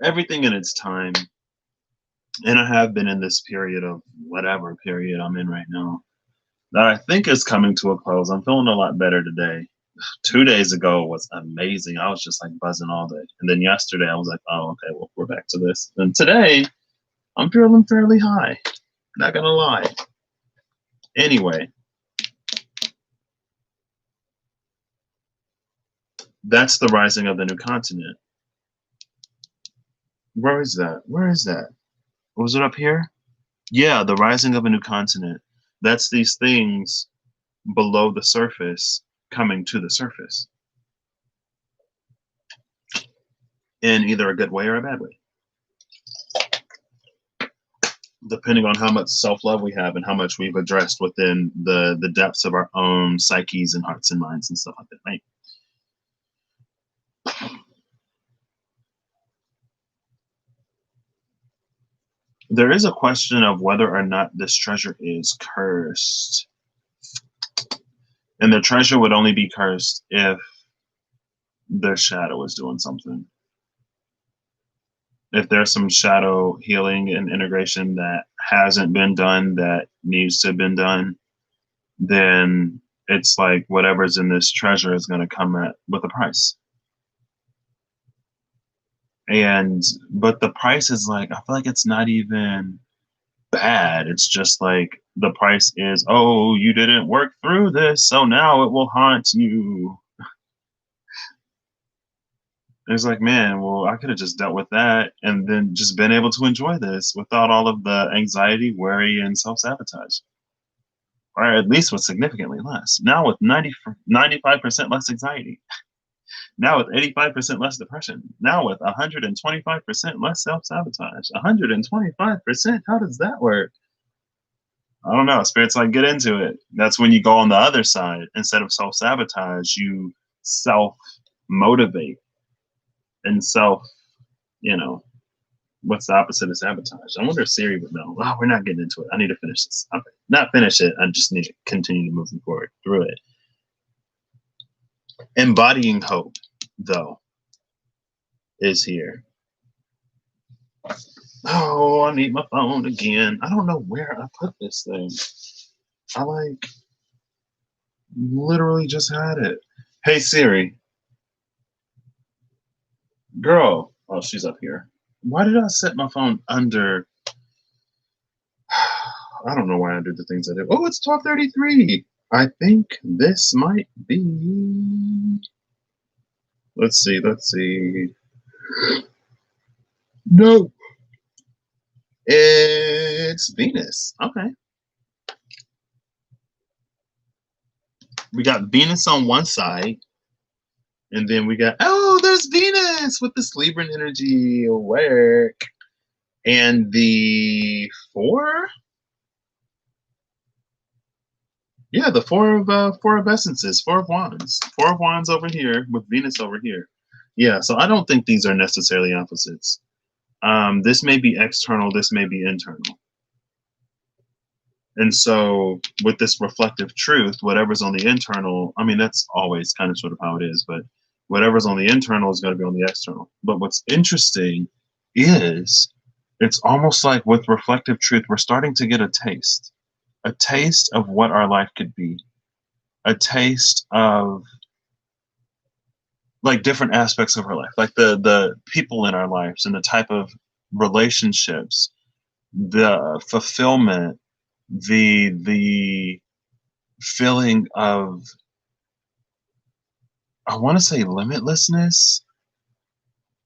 A: everything in its time. And I have been in this period of whatever period I'm in right now that I think is coming to a close. I'm feeling a lot better today. 2 days ago was amazing. I was just like buzzing all day. And then yesterday I was like, oh, okay, well, we're back to this. And today I'm feeling fairly high. Not gonna lie. Anyway, that's the rising of the new continent. Where is that? Where is that? Was it up here? Yeah, the rising of a new continent. That's these things below the surface coming to the surface in either a good way or a bad way, depending on how much self-love we have and how much we've addressed within the depths of our own psyches and hearts and minds and stuff like that, right? There is a question of whether or not this treasure is cursed. And the treasure would only be cursed if the shadow is doing something. If there's some shadow healing and integration that hasn't been done that needs to have been done, then it's like whatever's in this treasure is going to come at with a price. And but the price is like, I feel like it's not even bad. It's just like the price is, oh, you didn't work through this, so now it will haunt you. It's like, man, well, I could have just dealt with that and then just been able to enjoy this without all of the anxiety, worry, and self sabotage. Or at least with significantly less. Now with 95% less anxiety. Now with 85% less depression. Now with 125% less self sabotage. 125%? How does that work? I don't know. Spirits like get into it. That's when you go on the other side. Instead of self sabotage, you self motivate and self, you know, what's the opposite of sabotage? I wonder if Siri would know. Wow, we're not getting into it. I need to finish this. Okay. Not finish it. I just need to continue moving forward through it. Embodying hope, though, is here. Oh, I need my phone again. I don't know where I put this thing. I like literally just had it. Hey Siri, girl. Oh, she's up here. Why did I set my phone under? I don't know why I do the things I do. Oh, it's 12:33. I think this might be. Let's see. Let's see. No, it's Venus. Okay. We got Venus on one side, and then we got, oh, there's Venus with this Libran energy work. And the four? Yeah, the four of essences, four of wands. Four of wands over here with Venus over here. Yeah, so I don't think these are necessarily opposites. This may be external, this may be internal. And so with this reflective truth, whatever's on the internal, I mean, that's always kind of sort of how it is, but whatever's on the internal is going to be on the external. But what's interesting is it's almost like with reflective truth, we're starting to get a taste of what our life could be, a taste of like different aspects of our life, like the people in our lives and the type of relationships, the fulfillment, the feeling of, I want to say limitlessness,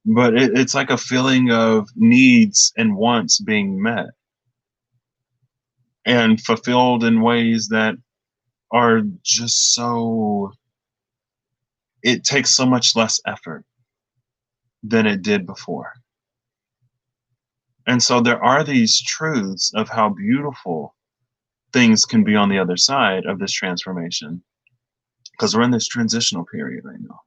A: but it's like a feeling of needs and wants being met and fulfilled in ways that are just so, it takes so much less effort than it did before. And so there are these truths of how beautiful things can be on the other side of this transformation, because we're in this transitional period right now.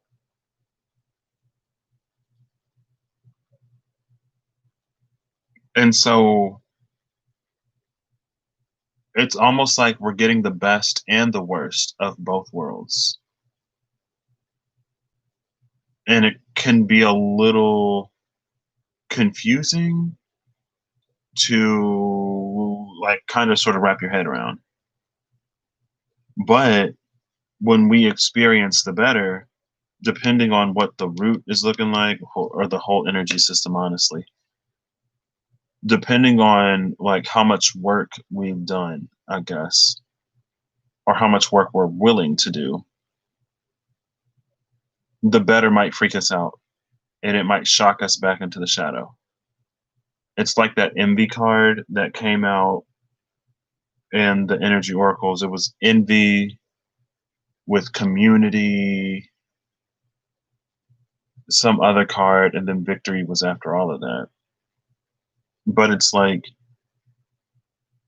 A: And so it's almost like we're getting the best and the worst of both worlds. And it can be a little confusing to like kind of sort of wrap your head around. But when we experience the better, depending on what the root is looking like, or the whole energy system, honestly, depending on like how much work we've done, I guess, or how much work we're willing to do, the better might freak us out and it might shock us back into the shadow. It's like that envy card that came out in the energy oracles. It was envy with community, some other card, and then victory was after all of that. But it's like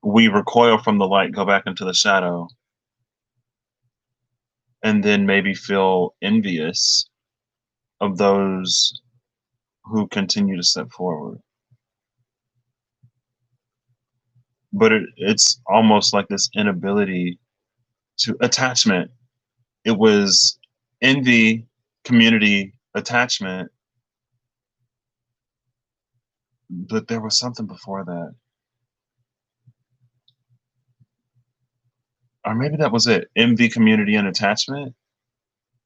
A: we recoil from the light, go back into the shadow, and then maybe feel envious of those who continue to step forward. but it's almost like this inability to attachment. It was envy, community, attachment, but there was something before that. Or maybe that was it. Envy, community, and attachment,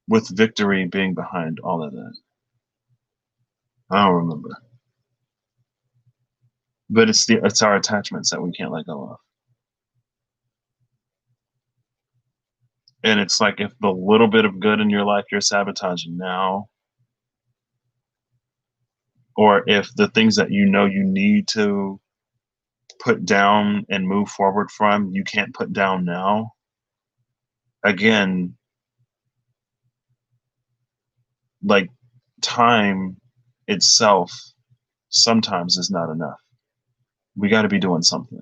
A: with victory being behind all of that. I don't remember. But it's our attachments that we can't let go of. And it's like if the little bit of good in your life you're sabotaging now, or if the things that you know you need to put down and move forward from, you can't put down now. Again, like time itself sometimes is not enough. We got to be doing something.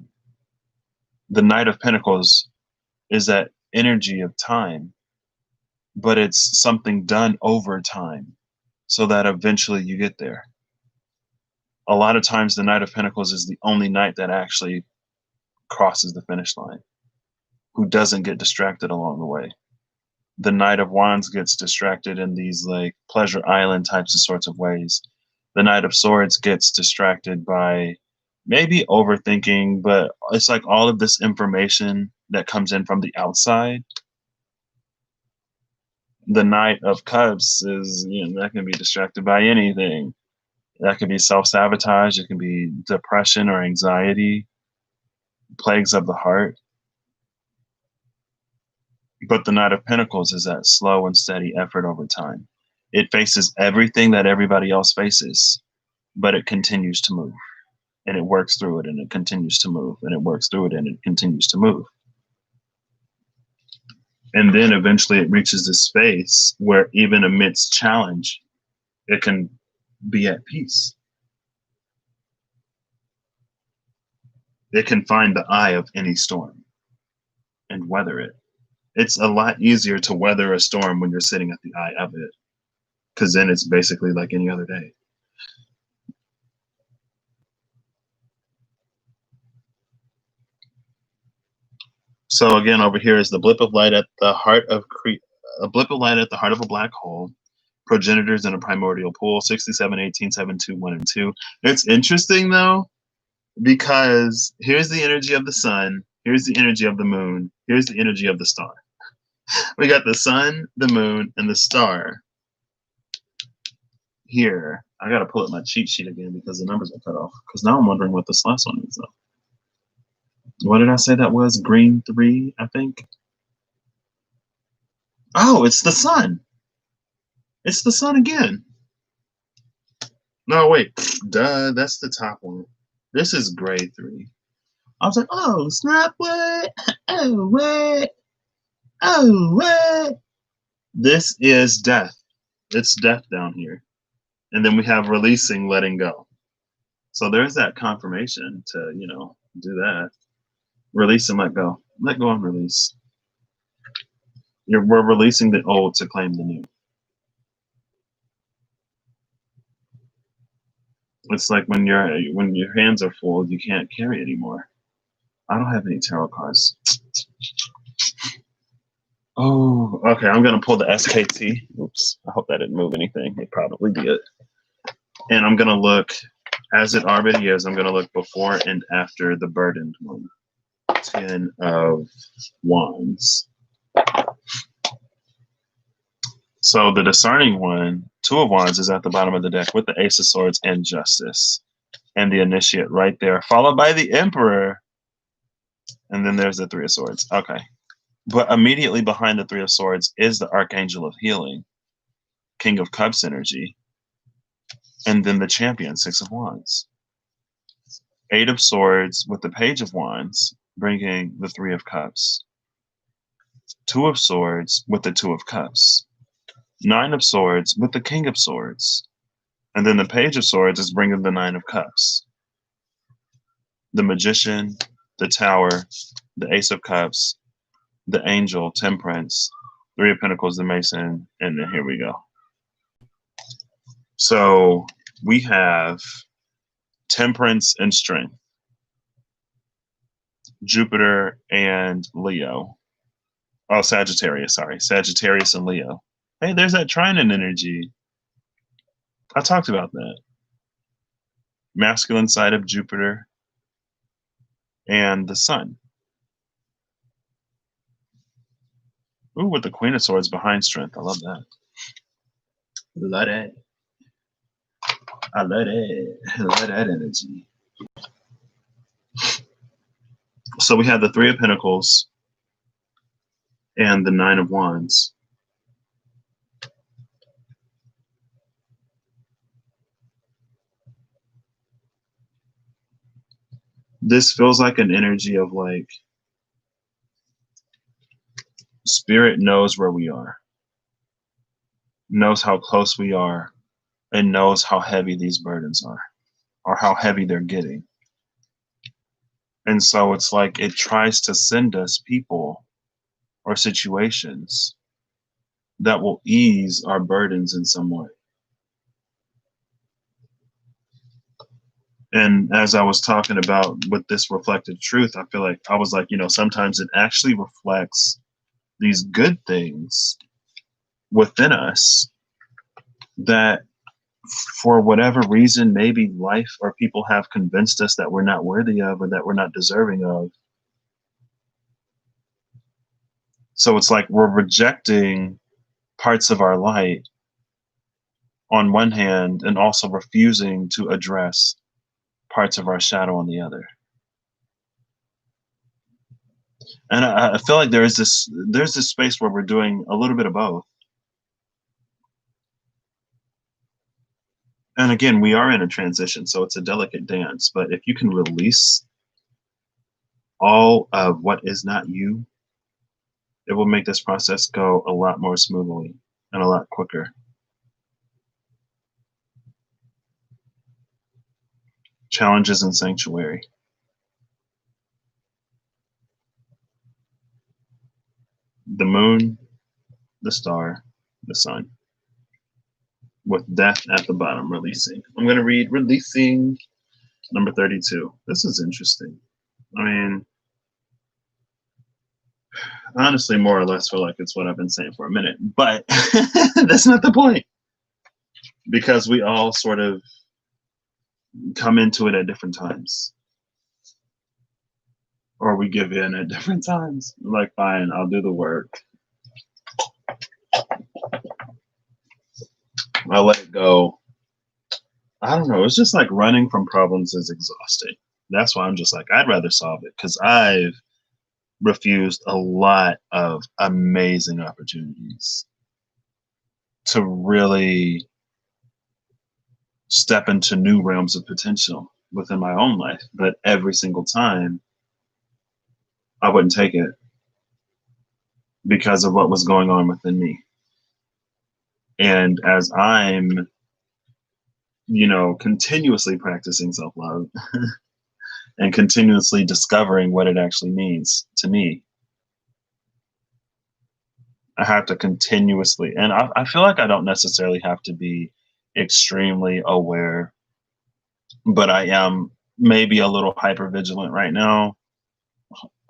A: The Knight of Pentacles is that energy of time, but it's something done over time so that eventually you get there. A lot of times, the Knight of Pentacles is the only knight that actually crosses the finish line, who doesn't get distracted along the way. The Knight of Wands gets distracted in these like pleasure island types of sorts of ways. The Knight of Swords gets distracted by maybe overthinking, but it's like all of this information that comes in from the outside. The Knight of Cups is, that can be distracted by anything. That could be self-sabotage, it can be depression or anxiety, plagues of the heart. But the Knight of Pentacles is that slow and steady effort over time. It faces everything that everybody else faces, but it continues to move. And it works through it, and it continues to move, and it works through it, and it continues to move. And then eventually it reaches this space where even amidst challenge, it can be at peace. It can find the eye of any storm and weather it. It's a lot easier to weather a storm when you're sitting at the eye of it, because then it's basically like any other day. So again, over here is the blip of light at the heart of a blip of light at the heart of a black hole. Progenitors in a primordial pool. 67, 18, 7, 2, 1, and 2. It's interesting though, because here's the energy of the sun. Here's the energy of the moon. Here's the energy of the star. We got the sun, the moon, and the star here. I gotta pull up my cheat sheet again because the numbers are cut off. Because now I'm wondering what this last one is though. What did I say that was? Green 3, I think. Oh, it's the sun. It's the sun again. No, wait. Duh, that's the top one. This is gray 3. I was like, oh, snap, what? Oh, what? Oh, what? This is death. It's death down here. And then we have releasing, letting go. So there's that confirmation to, do that. Release and let go. Let go and release. We're releasing the old to claim the new. It's like when your hands are full, you can't carry anymore. I don't have any tarot cards. Oh, okay. I'm gonna pull the SKT. Oops. I hope that didn't move anything. It probably did. And I'm gonna look, as it already is, I'm gonna look before and after the burdened one. 10 of Wands. So the discerning one, 2 of Wands, is at the bottom of the deck with the Ace of Swords and Justice. And the Initiate right there, followed by the Emperor. And then there's the 3 of Swords. Okay. But immediately behind the 3 of Swords is the Archangel of Healing, King of Cups energy. And then the Champion, 6 of Wands. 8 of Swords with the Page of Wands, bringing the 3 of Cups. 2 of Swords with the 2 of Cups. 9 of Swords with the King of Swords. And then the Page of Swords is bringing the 9 of Cups. The Magician, the Tower, the Ace of Cups, the Angel, Temperance, 3 of Pentacles, the Mason, and then here we go. So we have Temperance and Strength. Jupiter and Leo. Oh, Sagittarius, sorry. Sagittarius and Leo. Hey, there's that Trinan energy. I talked about that. Masculine side of Jupiter and the Sun. Ooh, with the Queen of Swords behind strength. I love that. Love that. I love that. I love that energy. So we have the Three of Pentacles and the Nine of Wands. This feels like an energy of like Spirit knows where we are, knows how close we are, and knows how heavy these burdens are or how heavy they're getting. And so it's like it tries to send us people or situations that will ease our burdens in some way. And as I was talking about with this reflected truth, I feel like I was like, sometimes it actually reflects these good things within us that for whatever reason, maybe life or people have convinced us that we're not worthy of or that we're not deserving of. So it's like we're rejecting parts of our light on one hand and also refusing to address parts of our shadow on the other. And I feel like there's this space where we're doing a little bit of both. And again, we are in a transition, so it's a delicate dance. But if you can release all of what is not you, it will make this process go a lot more smoothly and a lot quicker. Challenges and sanctuary. The moon, the star, the sun. With death at the bottom, releasing. I'm going to read releasing number 32. This is interesting. I mean, honestly, more or less feel like it's what I've been saying for a minute, but that's not the point. Because we all sort of come into it at different times. Or we give in at different times. Like, fine, I'll do the work. I'll let it go. I don't know. It's just like running from problems is exhausting. That's why I'm just like, I'd rather solve it because I've refused a lot of amazing opportunities to really step into new realms of potential within my own life. But every single time, I wouldn't take it because of what was going on within me. And as I'm, continuously practicing self-love and continuously discovering what it actually means to me, I have to continuously, and I feel like I don't necessarily have to be extremely aware, but I am maybe a little hyper vigilant right now.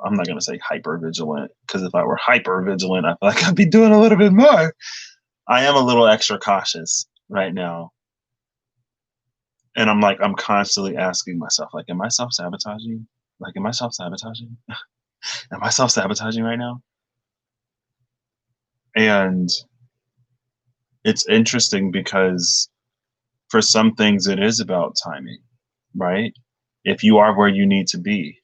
A: I'm not going to say hyper vigilant because if I were hyper vigilant, I feel like I'd be doing a little bit more. I am a little extra cautious right now. And I'm constantly asking myself, like, am I self-sabotaging? Like, am I self-sabotaging? Am I self-sabotaging right now? And it's interesting because for some things it is about timing, right? If you are where you need to be,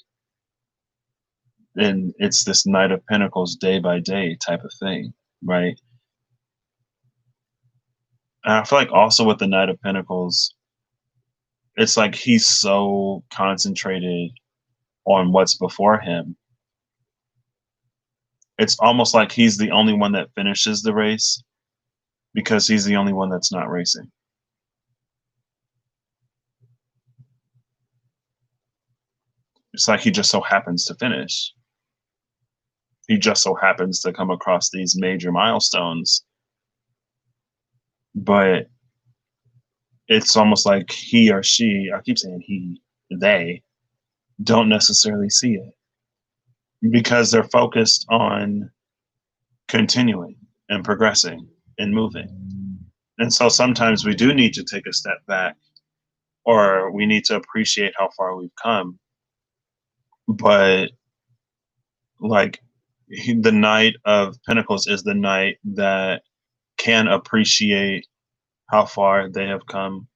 A: then it's this Knight of Pentacles day by day type of thing, right? And I feel like also with the Knight of Pentacles, it's like he's so concentrated on what's before him. It's almost like he's the only one that finishes the race because he's the only one that's not racing. It's like he just so happens to finish. He just so happens to come across these major milestones. But it's almost like he or she, I keep saying he, they, don't necessarily see it. because they're focused on continuing and progressing and moving. And so sometimes we do need to take a step back, or we need to appreciate how far we've come. But like the Knight of Pentacles is the knight that can appreciate how far they have come,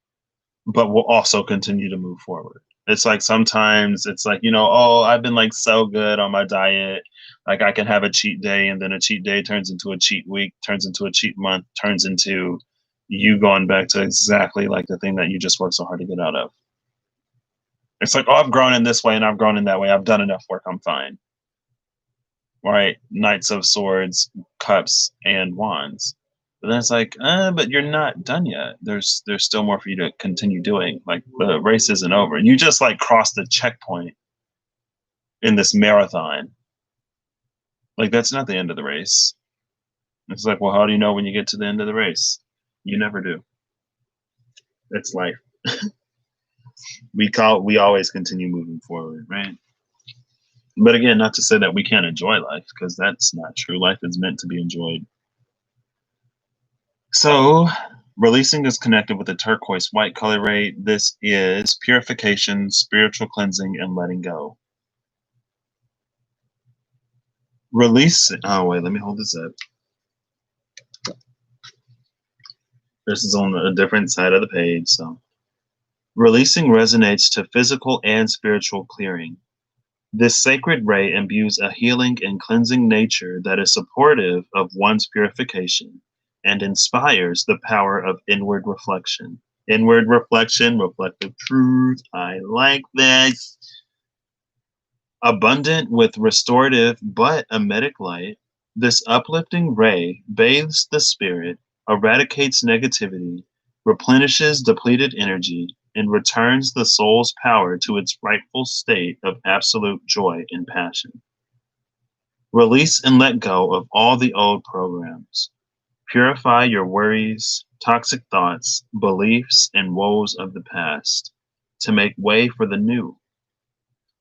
A: but will also continue to move forward. It's like sometimes it's like, oh, I've been like so good on my diet. Like I can have a cheat day, and then a cheat day turns into a cheat week, turns into a cheat month, turns into you going back to exactly like the thing that you just worked so hard to get out of. It's like, oh, I've grown in this way and I've grown in that way. I've done enough work. I'm fine. Right? Knights of Swords, Cups, and Wands. But then it's like, but you're not done yet. There's still more for you to continue doing. Like the race isn't over. You just like crossed the checkpoint in this marathon. Like that's not the end of the race. It's like, well, how do you know when you get to the end of the race? You never do. It's life. We always continue moving forward, right? But again, not to say that we can't enjoy life, because that's not true. Life is meant to be enjoyed. So releasing is connected with the turquoise white color ray. This is purification, spiritual cleansing, and letting go. Release. Oh, wait, let me hold this up. This is on a different side of the page. So releasing resonates to physical and spiritual clearing. This sacred ray imbues a healing and cleansing nature that is supportive of one's purification and inspires the power of inward reflection. Inward reflection, reflective truth. I like this. Abundant with restorative but emetic light, this uplifting ray bathes the spirit, eradicates negativity, replenishes depleted energy, and returns the soul's power to its rightful state of absolute joy and passion. Release and let go of all the old programs. Purify your worries, toxic thoughts, beliefs, and woes of the past to make way for the new.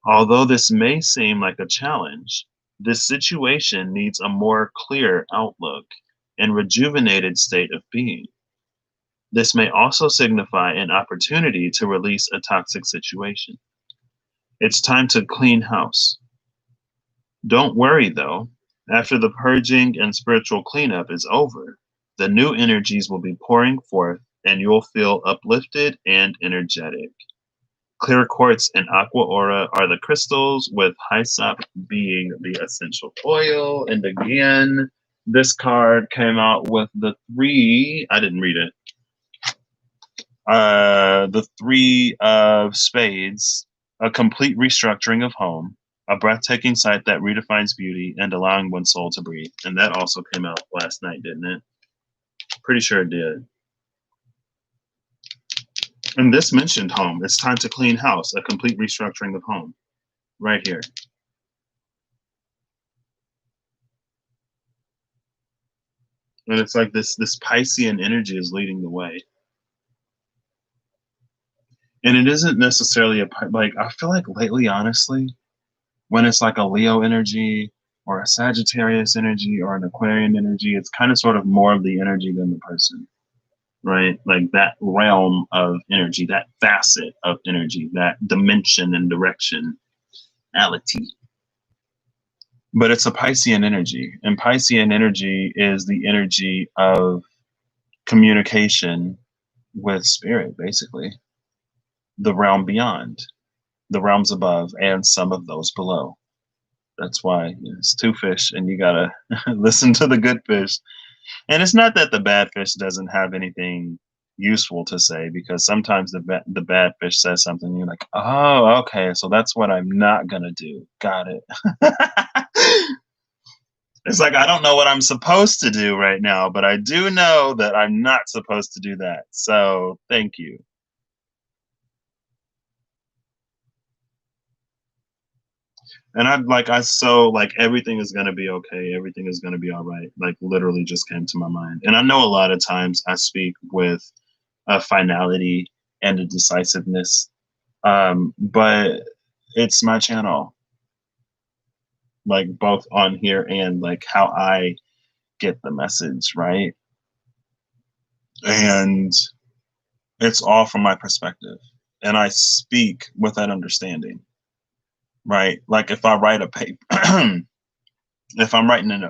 A: Although this may seem like a challenge, this situation needs a more clear outlook and rejuvenated state of being. This may also signify an opportunity to release a toxic situation. It's time to clean house. Don't worry though, after the purging and spiritual cleanup is over, the new energies will be pouring forth and you'll feel uplifted and energetic. Clear quartz and aqua aura are the crystals, with hyssop being the essential oil. And again, this card came out with the three, I didn't read it, the three of spades, a complete restructuring of home, a breathtaking sight that redefines beauty, and allowing one's soul to breathe. And that also came out last night, didn't it? Pretty sure it did. And this mentioned home. It's time to clean house, a complete restructuring of home. Right here. And it's like this Piscean energy is leading the way. And it isn't necessarily like, I feel like lately, honestly, when it's like a Leo energy or a Sagittarius energy or an Aquarian energy, it's kind of sort of more of the energy than the person, right? Like that realm of energy, that facet of energy, that dimension and directionality. But it's a Piscean energy, and Piscean energy is the energy of communication with spirit, basically, the realm beyond, the realms above, and some of those below. That's why it's two fish, and you gotta listen to the good fish. And it's not that the bad fish doesn't have anything useful to say, because sometimes the bad fish says something, and you're like, oh, okay, so that's what I'm not gonna do. Got it. It's like, I don't know what I'm supposed to do right now, but I do know that I'm not supposed to do that. So thank you. And everything is going to be okay. Everything is going to be all right. Like literally just came to my mind. And I know a lot of times I speak with a finality and a decisiveness, but it's my channel. like both on here and like how I get the message, right? And it's all from my perspective. And I speak with that understanding, right? Like if I write a paper, if I'm writing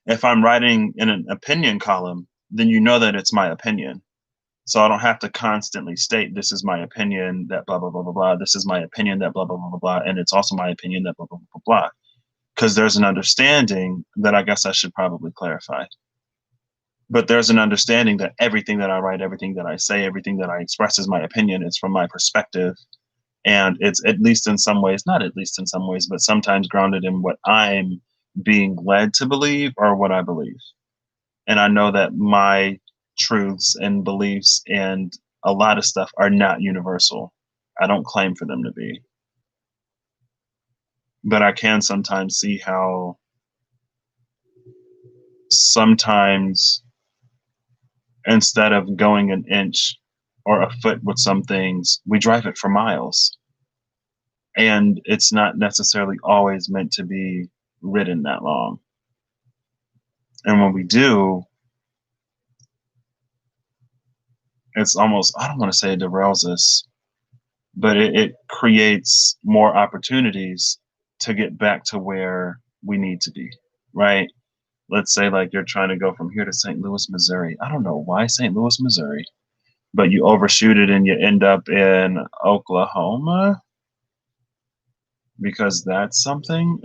A: if I'm writing in an opinion column, then you know that it's my opinion. So I don't have to constantly state this is my opinion that blah blah blah blah blah. This is my opinion that blah blah blah blah blah, and it's also my opinion that blah blah blah blah blah. Because there's an understanding that I guess I should probably clarify. But there's an understanding that everything that I write, everything that I say, everything that I express is my opinion. It's from my perspective, and it's at least in some ways, not at least in some ways, but sometimes grounded in what I'm being led to believe or what I believe. And I know that my truths and beliefs and a lot of stuff are not universal. I don't claim for them to be. But I can sometimes see how sometimes instead of going an inch or a foot with some things, we drive it for miles. And it's not necessarily always meant to be ridden that long. And when we do, it's almost, I don't want to say it derails us, but it creates more opportunities to get back to where we need to be, right? Let's say like you're trying to go from here to St. Louis, Missouri. I don't know why St. Louis, Missouri, but you overshoot it and you end up in Oklahoma because that's something.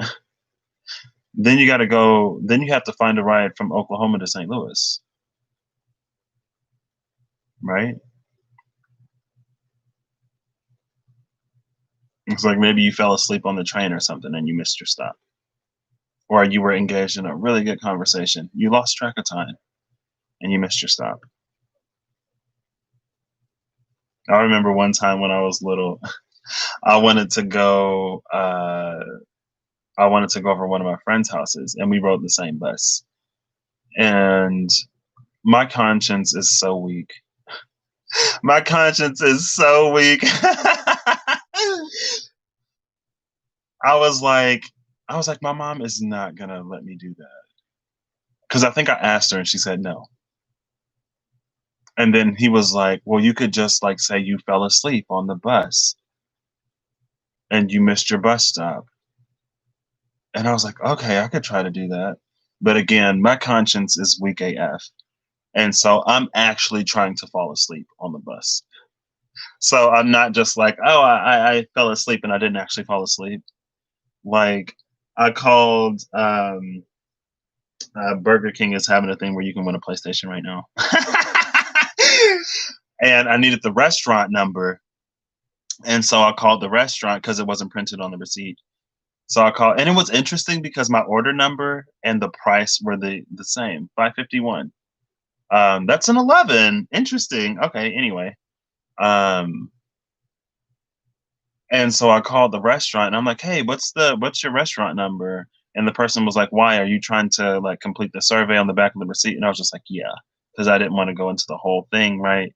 A: Then you got to go, then you have to find a ride from Oklahoma to St. Louis, right? It's like maybe you fell asleep on the train or something and you missed your stop. Or you were engaged in a really good conversation. You lost track of time and you missed your stop. I remember one time when I was little, I wanted to go. I wanted to go over to one of my friends' houses, and we rode the same bus. And my conscience is so weak. My conscience is so weak. I was like, my mom is not gonna let me do that because I think I asked her and she said no. And then he was like, well, you could just like say you fell asleep on the bus and you missed your bus stop. And I was like, okay, I could try to do that. But again, my conscience is weak AF. And so I'm actually trying to fall asleep on the bus. So I'm not just like, oh, I fell asleep and I didn't actually fall asleep. Like I called Burger King is having a thing where you can win a PlayStation right now. And I needed the restaurant number. And so I called the restaurant because it wasn't printed on the receipt. So I called, and it was interesting because my order number and the price were the same, $5.51. That's an 11. Interesting. Okay. Anyway, and so I called the restaurant, and I'm like, "Hey, what's your restaurant number?" And the person was like, "Why are you trying to like complete the survey on the back of the receipt?" And I was just like, "Yeah," because I didn't want to go into the whole thing, right?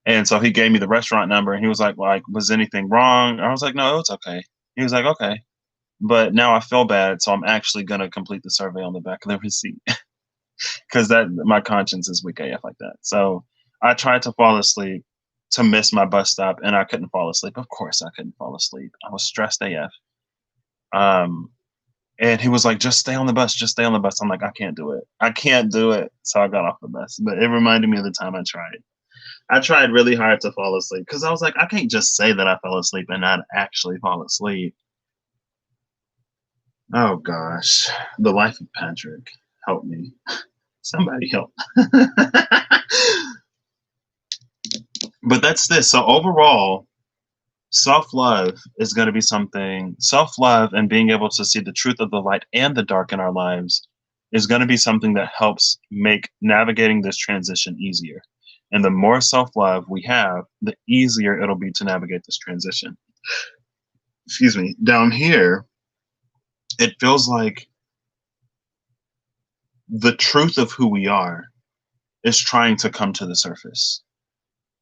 A: And so he gave me the restaurant number, and he was like, was anything wrong? I was like, "No, it's okay." He was like, "Okay." But now I feel bad, so I'm actually gonna complete the survey on the back of the receipt because that my conscience is weak AF like that. So I tried to fall asleep to miss my bus stop, and I couldn't fall asleep. Of course, I couldn't fall asleep. I was stressed AF. Um, and he was like, "Just stay on the bus. Just stay on the bus." I'm like, "I can't do it. I can't do it." So I got off the bus. But it reminded me of the time I tried. I tried really hard to fall asleep because I was like, I can't just say that I fell asleep and not actually fall asleep. Oh gosh, the life of Patrick. Help me. Somebody help. But that's this. So overall, self-love is going to be something, self-love and being able to see the truth of the light and the dark in our lives is going to be something that helps make navigating this transition easier. And the more self-love we have, the easier it'll be to navigate this transition. Excuse me. Down here, it feels like the truth of who we are is trying to come to the surface,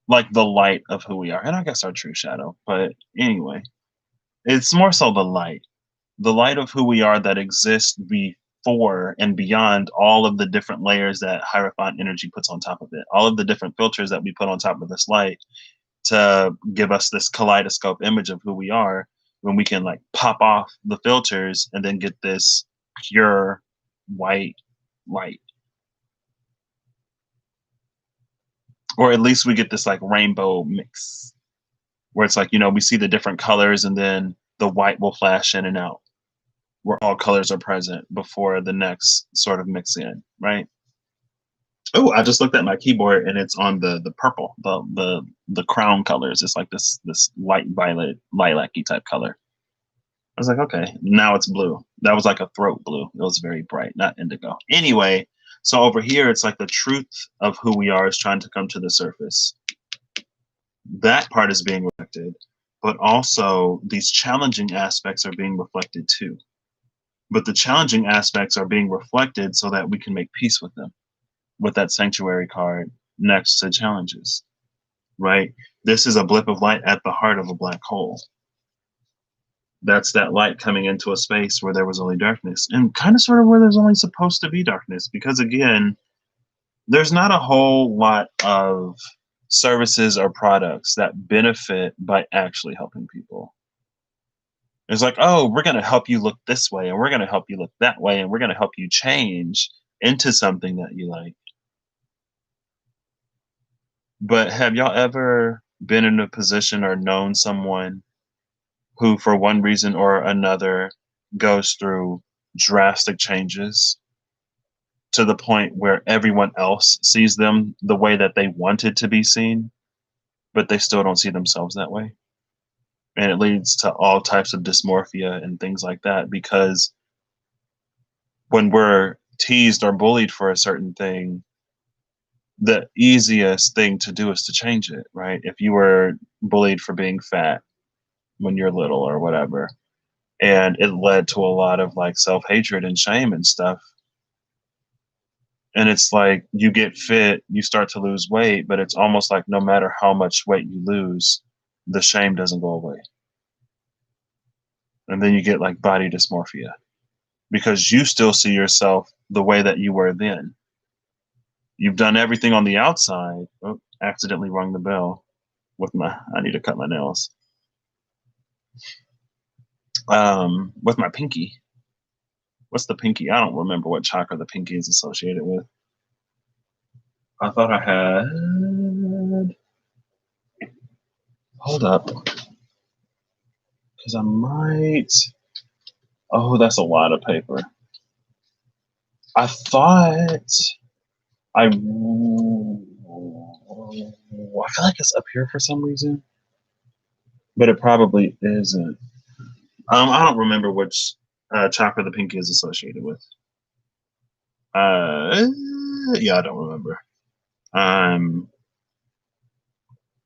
A: like the light of who we are. And I guess our true shadow. But anyway, It's more so the light of who we are that exists before and beyond all of the different layers that Hierophant energy puts on top of it, all of the different filters that we put on top of this light to give us this kaleidoscope image of who we are, when we can like pop off the filters and then get this pure white light. Or at least we get this like rainbow mix where it's like, we see the different colors and then the white will flash in and out, where all colors are present before the next sort of mix in, right? Oh, I just looked at my keyboard and it's on the purple, the crown colors. It's like this light violet, lilac-y type color. I was like, okay, now it's blue. That was like a throat blue. It was very bright, not indigo. Anyway, so over here, it's like the truth of who we are is trying to come to the surface. That part is being reflected, but also these challenging aspects are being reflected too. But the challenging aspects are being reflected so that we can make peace with them, with that sanctuary card next to challenges, right? This is a blip of light at the heart of a black hole. That's that light coming into a space where there was only darkness, and kind of sort of where there's only supposed to be darkness, because again, there's not a whole lot of services or products that benefit by actually helping people. It's like, oh, we're going to help you look this way, and we're going to help you look that way, and we're going to help you change into something that you like. But have y'all ever been in a position or known someone who, for one reason or another, goes through drastic changes to the point where everyone else sees them the way that they wanted to be seen, but they still don't see themselves that way? And it leads to all types of dysmorphia and things like that, because when we're teased or bullied for a certain thing, the easiest thing to do is to change it, right? If you were bullied for being fat when you're little or whatever, and it led to a lot of like self-hatred and shame and stuff, and it's like you get fit, you start to lose weight, but it's almost like no matter how much weight you lose, the shame doesn't go away. And then you get like body dysmorphia because you still see yourself the way that you were then. You've done everything on the outside. Oh, accidentally rung the bell with I need to cut my nails. With my pinky. What's the pinky? I don't remember what chakra the pinky is associated with. I thought I had. Hold up. Because I might. Oh, that's a lot of paper. I thought I feel like it's up here for some reason, but it probably isn't. I don't remember which chakra the pinky is associated with. Yeah, I don't remember.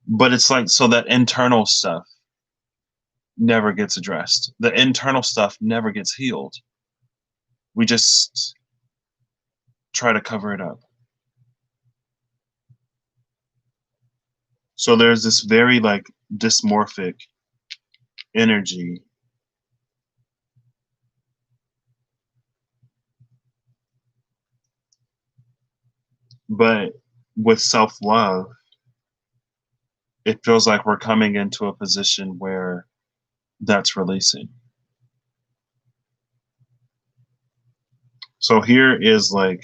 A: But it's like, so that internal stuff never gets addressed. The internal stuff never gets healed. We just try to cover it up. So there's this very like dysmorphic energy. But with self-love, it feels like we're coming into a position where that's releasing. So here is like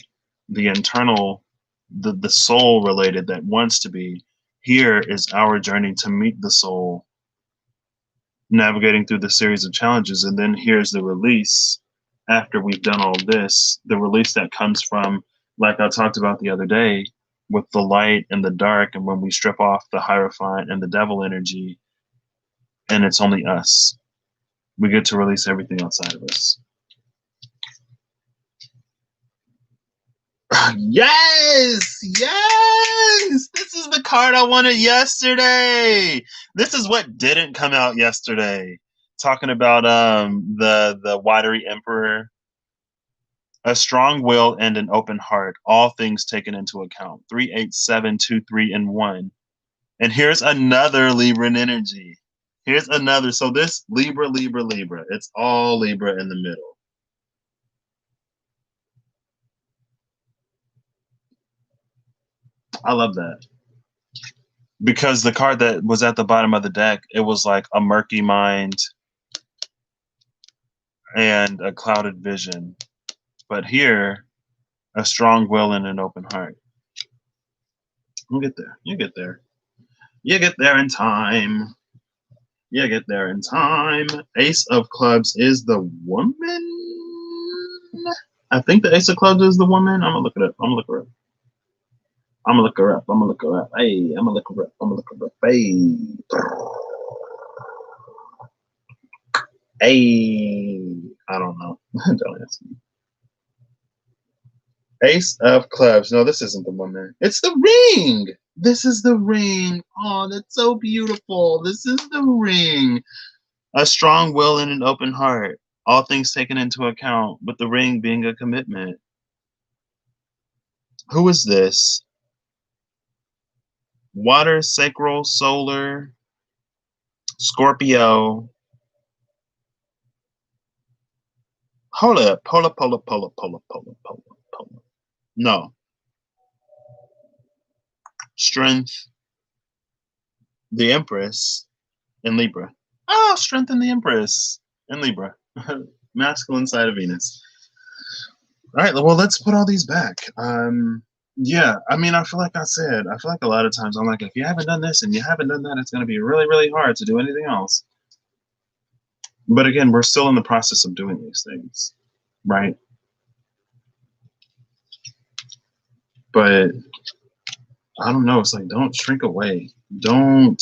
A: the internal, the soul related that wants to be. Here is our journey to meet the soul, navigating through the series of challenges. And then here's the release after we've done all this, the release that comes from, like I talked about the other day, with the light and the dark, and when we strip off the Hierophant and the devil energy, and it's only us, we get to release everything outside of us. Yes, yes, this is the card I wanted yesterday. This is what didn't come out yesterday, talking about the watery emperor. A strong will and an open heart, all things taken into account. 3, 8, 7, 2, 3, and 1. And here's another Libran energy. Here's another. So this Libra, Libra, Libra. It's all Libra in the middle. I love that. Because the card that was at the bottom of the deck, it was like a murky mind and a clouded vision. But here, a strong will and an open heart. You'll get there. You get there. You get there in time. You get there in time. Ace of Clubs is the woman. I think the Ace of Clubs is the woman. I'm gonna look it up. I'm gonna look her up. I'm gonna look her up. I'm gonna look her up. Hey, I'm gonna look her up. I'm gonna look her up. Hey. Hey. I don't know. Don't ask me. Ace of Clubs. No, this isn't the woman. It's the ring. This is the ring. Oh, that's so beautiful. This is the ring. A strong will and an open heart. All things taken into account, but the ring being a commitment. Who is this? Water, sacral, solar, Scorpio. Hold up. Hold up, hold up, hold up, hold up, hold up, hold up, hold up. No. Strength, the Empress, in Libra. Oh, Strength and the Empress in Libra. Masculine side of Venus. All right, well, let's put all these back. Yeah, I mean, I feel like I said, I feel like a lot of times I'm like, if you haven't done this and you haven't done that, it's going to be really, really hard to do anything else. But again, we're still in the process of doing these things, right? But I don't know. It's like, don't shrink away. Don't,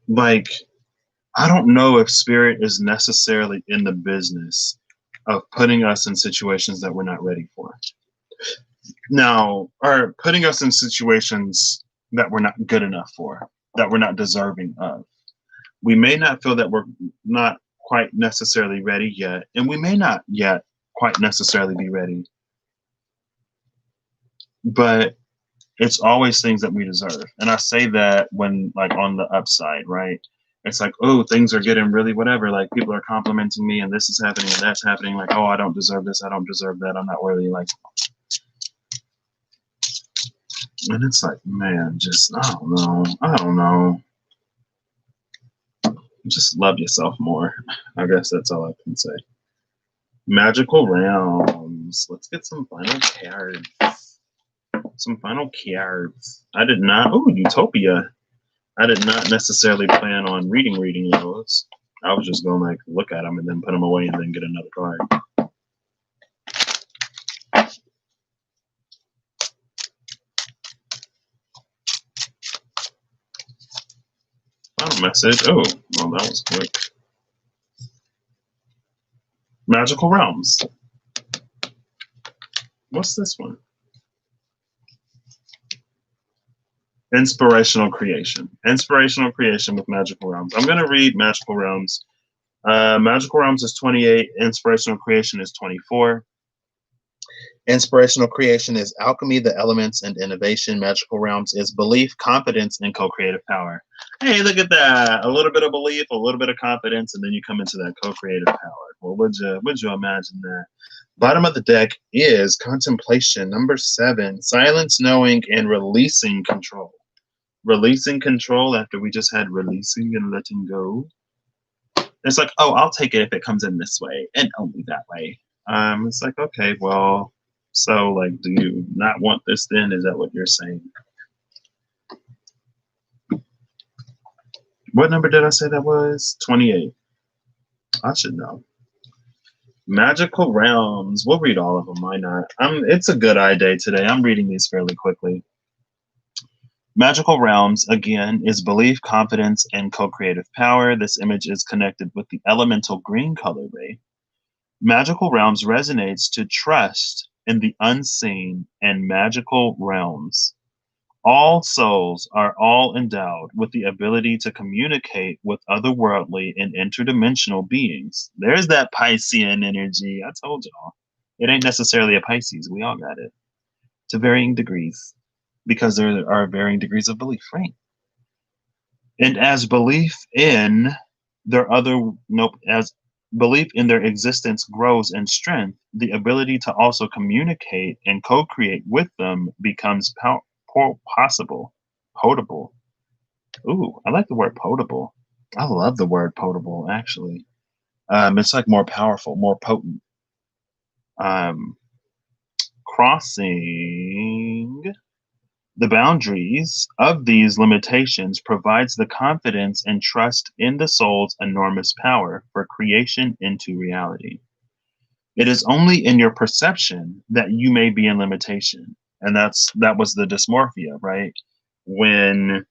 A: like, I don't know if spirit is necessarily in the business of putting us in situations that we're not ready for. Now, or putting us in situations that we're not good enough for, that we're not deserving of. We may not feel that we're not quite necessarily ready yet, and we may not yet quite necessarily be ready. But it's always things that we deserve. And I say that when, like, on the upside, right? It's like, oh, things are getting really whatever. Like, people are complimenting me, and this is happening, and that's happening. Like, oh, I don't deserve this. I don't deserve that. I'm not worthy. Like, and it's like, man, just, I don't know. I don't know. Just love yourself more. I guess that's all I can say. Magical Realms. Let's get some final cards. Some final cards. I did not. Oh, Utopia. I did not necessarily plan on reading those. I was just going to like look at them and then put them away and then get another card. Final message. Oh, well, that was quick. Magical Realms. What's this one? Inspirational Creation. Inspirational Creation with Magical Realms. I'm going to read Magical Realms. Magical Realms is 28. Inspirational Creation is 24. Inspirational Creation is alchemy, the elements, and innovation. Magical Realms is belief, confidence, and co-creative power. Hey, look at that. A little bit of belief, a little bit of confidence, and then you come into that co-creative power. Well, would you imagine that? Bottom of the deck is contemplation. Number 7, silence, knowing, and releasing control. Releasing control after we just had releasing and letting go. It's like, oh, I'll take it if it comes in this way and only that way. It's like, okay, well, so like, do you not want this then? Is that what you're saying? What number did I say that was? 28. I should know. Magical Realms. We'll read all of them. Why not? It's a good eye day today. I'm reading these fairly quickly. Magical Realms, again, is belief, confidence, and co-creative power. This image is connected with the elemental green color ray. Magical Realms resonates to trust in the unseen and magical realms. All souls are all endowed with the ability to communicate with otherworldly and interdimensional beings. There's that Piscean energy. I told y'all. It ain't necessarily a Pisces. We all got it. To varying degrees. Because there are varying degrees of belief, right? And as belief in their other nope, as belief in their existence grows in strength, the ability to also communicate and co-create with them becomes possible, potable. Ooh, I like the word potable. I love the word potable actually. It's like more powerful, more potent. Um, Crossing the boundaries of these limitations provides the confidence and trust in the soul's enormous power for creation into reality. It is only in your perception that you may be in limitation. And that was the dysmorphia, right? When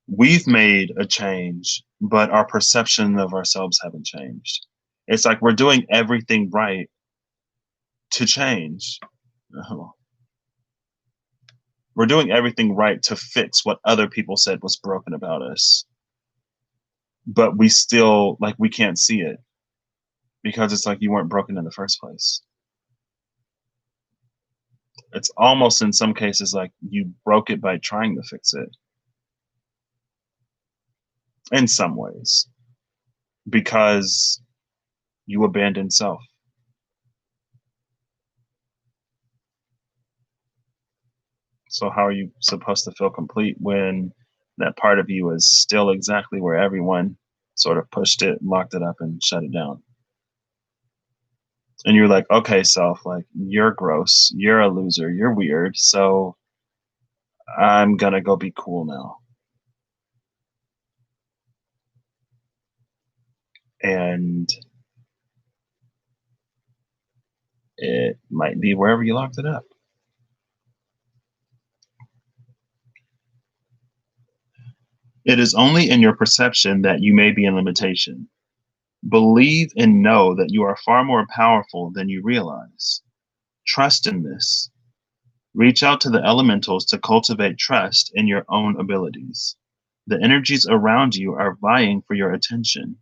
A: we've made a change, but our perception of ourselves haven't changed. It's like we're doing everything right to change. Oh. We're doing everything right to fix what other people said was broken about us. But we still like we can't see it because it's like you weren't broken in the first place. It's almost in some cases like you broke it by trying to fix it in some ways because you abandoned self. So how are you supposed to feel complete when that part of you is still exactly where everyone sort of pushed it, locked it up, and shut it down? And you're like, okay, self, like you're gross, you're a loser, you're weird, so I'm gonna go be cool now. And it might be wherever you locked it up. It is only in your perception that you may be in limitation. Believe and know that you are far more powerful than you realize. Trust in this. Reach out to the elementals to cultivate trust in your own abilities. The energies around you are vying for your attention.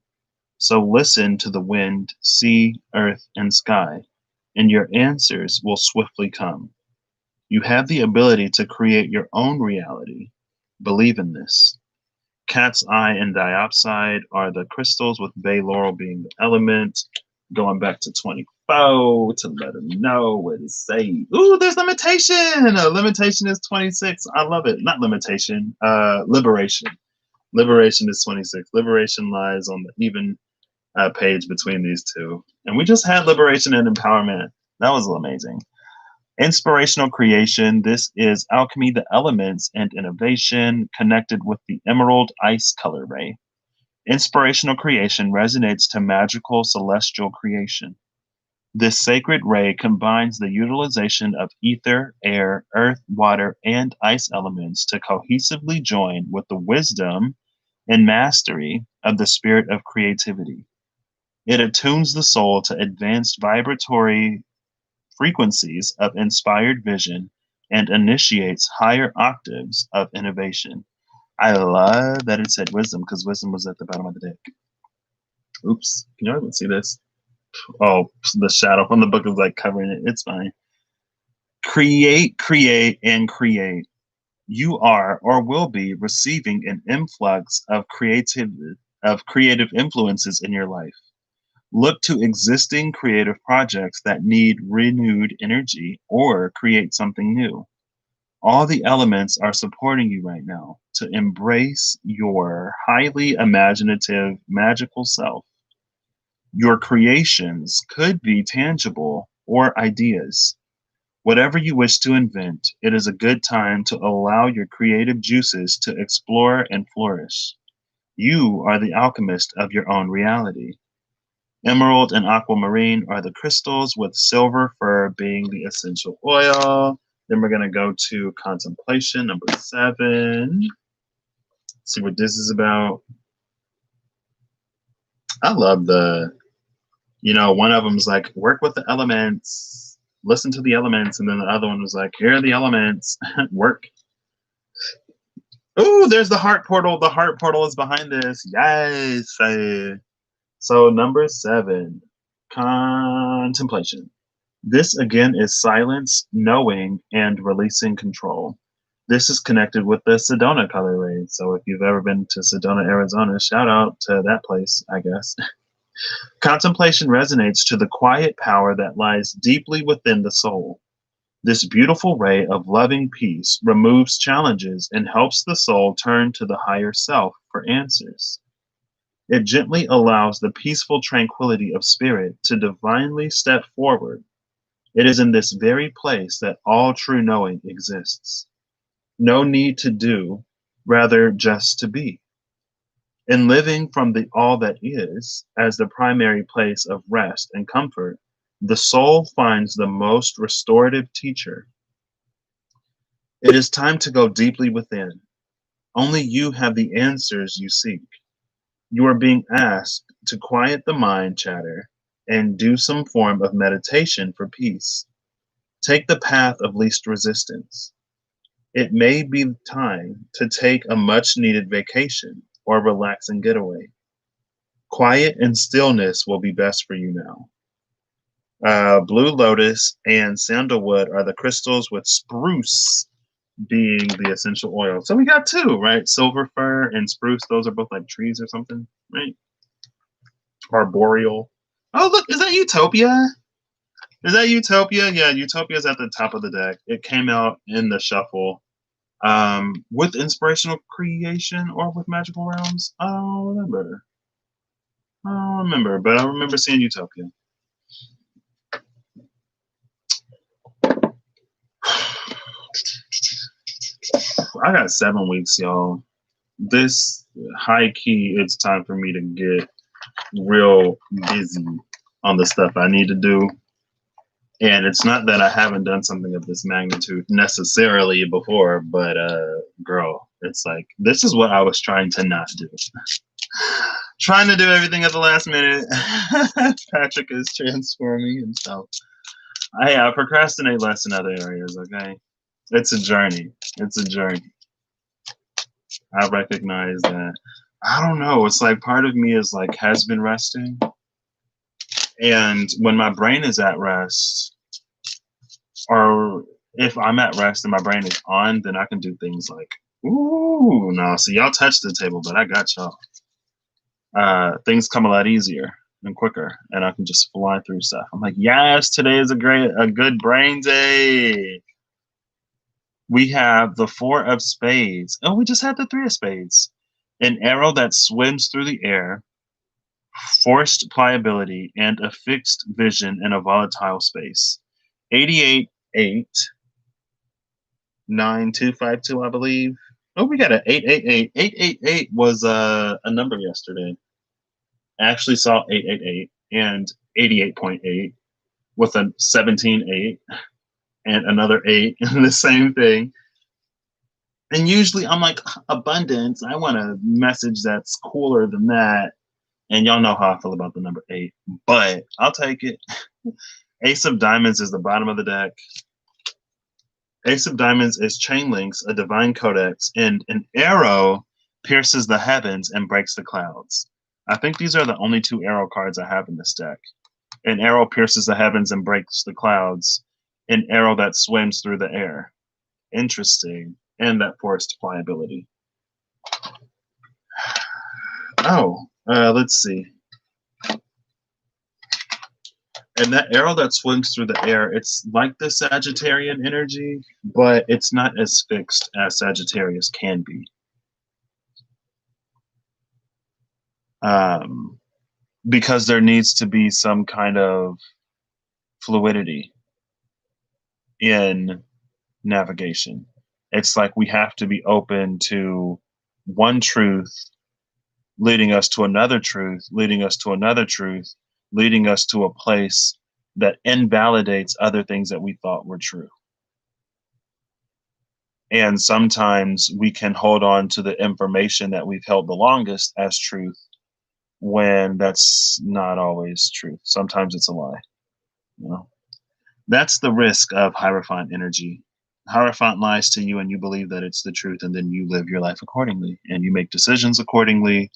A: So listen to the wind, sea, earth, and sky, and your answers will swiftly come. You have the ability to create your own reality. Believe in this. Cat's eye and diopside are the crystals, with bay laurel being the element. Going back to 24 to let them know what to say. Ooh, there's limitation. Limitation is 26. I love it. Not limitation. Liberation. Liberation is 26. Liberation lies on the even page between these two. And we just had liberation and empowerment. That was amazing. Inspirational creation. This is alchemy, the elements, and innovation connected with the emerald ice color ray. Inspirational creation resonates to magical celestial creation. This sacred ray combines the utilization of ether, air, earth, water, and ice elements to cohesively join with the wisdom and mastery of the spirit of creativity. It attunes the soul to advanced vibratory frequencies of inspired vision and initiates higher octaves of innovation. I love that it said wisdom because wisdom was at the bottom of the deck. Oops, can you even see this? Oh, the shadow from the book is like covering it. It's fine. Create, create, and create. You are or will be receiving an influx of creative influences in your life. Look to existing creative projects that need renewed energy or create something new. All the elements are supporting you right now to embrace your highly imaginative, magical self. Your creations could be tangible or ideas. Whatever you wish to invent, it is a good time to allow your creative juices to explore and flourish. You are the alchemist of your own reality. Emerald and aquamarine are the crystals, with silver fir being the essential oil. Then we're going to go to contemplation, number 7. See what this is about. I love one of them is like, work with the elements, listen to the elements. And then the other one was like, here are the elements, work. Oh, there's the heart portal. The heart portal is behind this. Yes. So number 7, contemplation. This again is silence, knowing, and releasing control. This is connected with the Sedona color ray. recently. So if you've ever been to Sedona, Arizona, shout out to that place, I guess. Contemplation resonates to the quiet power that lies deeply within the soul. This beautiful ray of loving peace removes challenges and helps the soul turn to the higher self for answers. It gently allows the peaceful tranquility of spirit to divinely step forward. It is in this very place that all true knowing exists. No need to do, rather just to be. In living from the all that is as the primary place of rest and comfort, the soul finds the most restorative teacher. It is time to go deeply within. Only you have the answers you seek. You are being asked to quiet the mind chatter and do some form of meditation for peace. Take the path of least resistance. It may be time to take a much needed vacation or relaxing getaway. Quiet and stillness will be best for you now. Blue lotus and sandalwood are the crystals, with spruce being the essential oil. So we got two, right? Silver fir and spruce. Those are both like trees or something, right? Arboreal. Oh, look, is that Utopia? Is that Utopia? Yeah, Utopia is at the top of the deck. It came out in the shuffle with inspirational creation or with magical realms. I don't remember. But I remember seeing Utopia. I got 7 weeks, y'all. This high key, it's time for me to get real busy on the stuff I need to do. And it's not that I haven't done something of this magnitude necessarily before, but girl, it's like this is what I was trying to not do. Trying to do everything at the last minute. Patrick is transforming himself. I procrastinate less in other areas, okay? It's a journey. It's a journey. I recognize that. I don't know. It's like part of me is like has been resting. And when my brain is at rest, or if I'm at rest and my brain is on, then I can do things like, ooh, no. See, y'all touched the table, but I got y'all. Things come a lot easier and quicker, and I can just fly through stuff. I'm like, yes, today is a good brain day. We have the 4 of spades. Oh, we just had the 3 of spades. An arrow that swims through the air, forced pliability, and a fixed vision in a volatile space. 88-8, 9252, I believe. Oh, we got an 888. 888 was a number yesterday. I actually saw 888 and 88.8 with a 17.8 and another 8 and the same thing. And usually I'm like, abundance. I want a message that's cooler than that. And y'all know how I feel about the number 8, but I'll take it. Ace of Diamonds is the bottom of the deck. Ace of Diamonds is chain links, a divine codex, and an arrow pierces the heavens and breaks the clouds. I think these are the only 2 arrow cards I have in this deck. An arrow pierces the heavens and breaks the clouds. An arrow that swims through the air. Interesting. And that forced pliability. Oh, let's see. And that arrow that swims through the air, it's like the Sagittarian energy, but it's not as fixed as Sagittarius can be. Because there needs to be some kind of fluidity in navigation. It's like we have to be open to one truth leading us to another truth, leading us to another truth, leading us to a place that invalidates other things that we thought were true. And sometimes we can hold on to the information that we've held the longest as truth when that's not always truth. Sometimes it's a lie. You know? That's the risk of Hierophant energy. Hierophant lies to you and you believe that it's the truth, and then you live your life accordingly and you make decisions accordingly.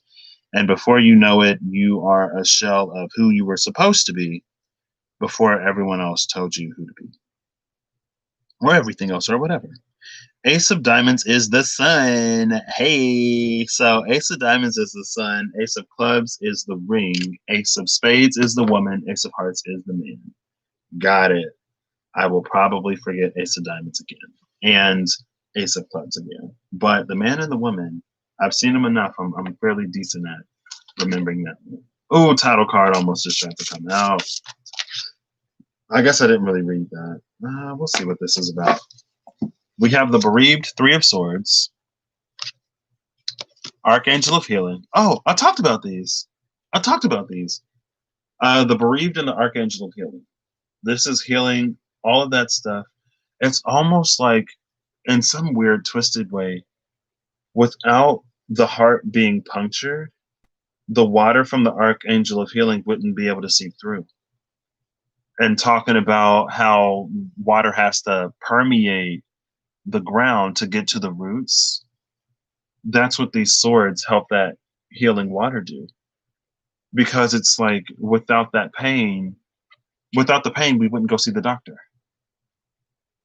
A: And before you know it, you are a shell of who you were supposed to be before everyone else told you who to be. Or everything else, or whatever. Ace of Diamonds is the sun. Hey, so Ace of Diamonds is the sun. Ace of Clubs is the ring. Ace of Spades is the woman. Ace of Hearts is the man. Got it. I will probably forget Ace of Diamonds again and Ace of Clubs again. But the man and the woman, I've seen them enough. I'm fairly decent at remembering that. Oh, title card almost just tried to come out. I guess I didn't really read that. We'll see what this is about. We have the Bereaved, Three of Swords, Archangel of Healing. Oh, I talked about these. The Bereaved and the Archangel of Healing. This is healing, all of that stuff. It's almost like, in some weird, twisted way, without the heart being punctured, the water from the Archangel of Healing wouldn't be able to seep through. And talking about how water has to permeate the ground to get to the roots. That's what these swords help that healing water do. Because it's like without the pain, we wouldn't go see the doctor.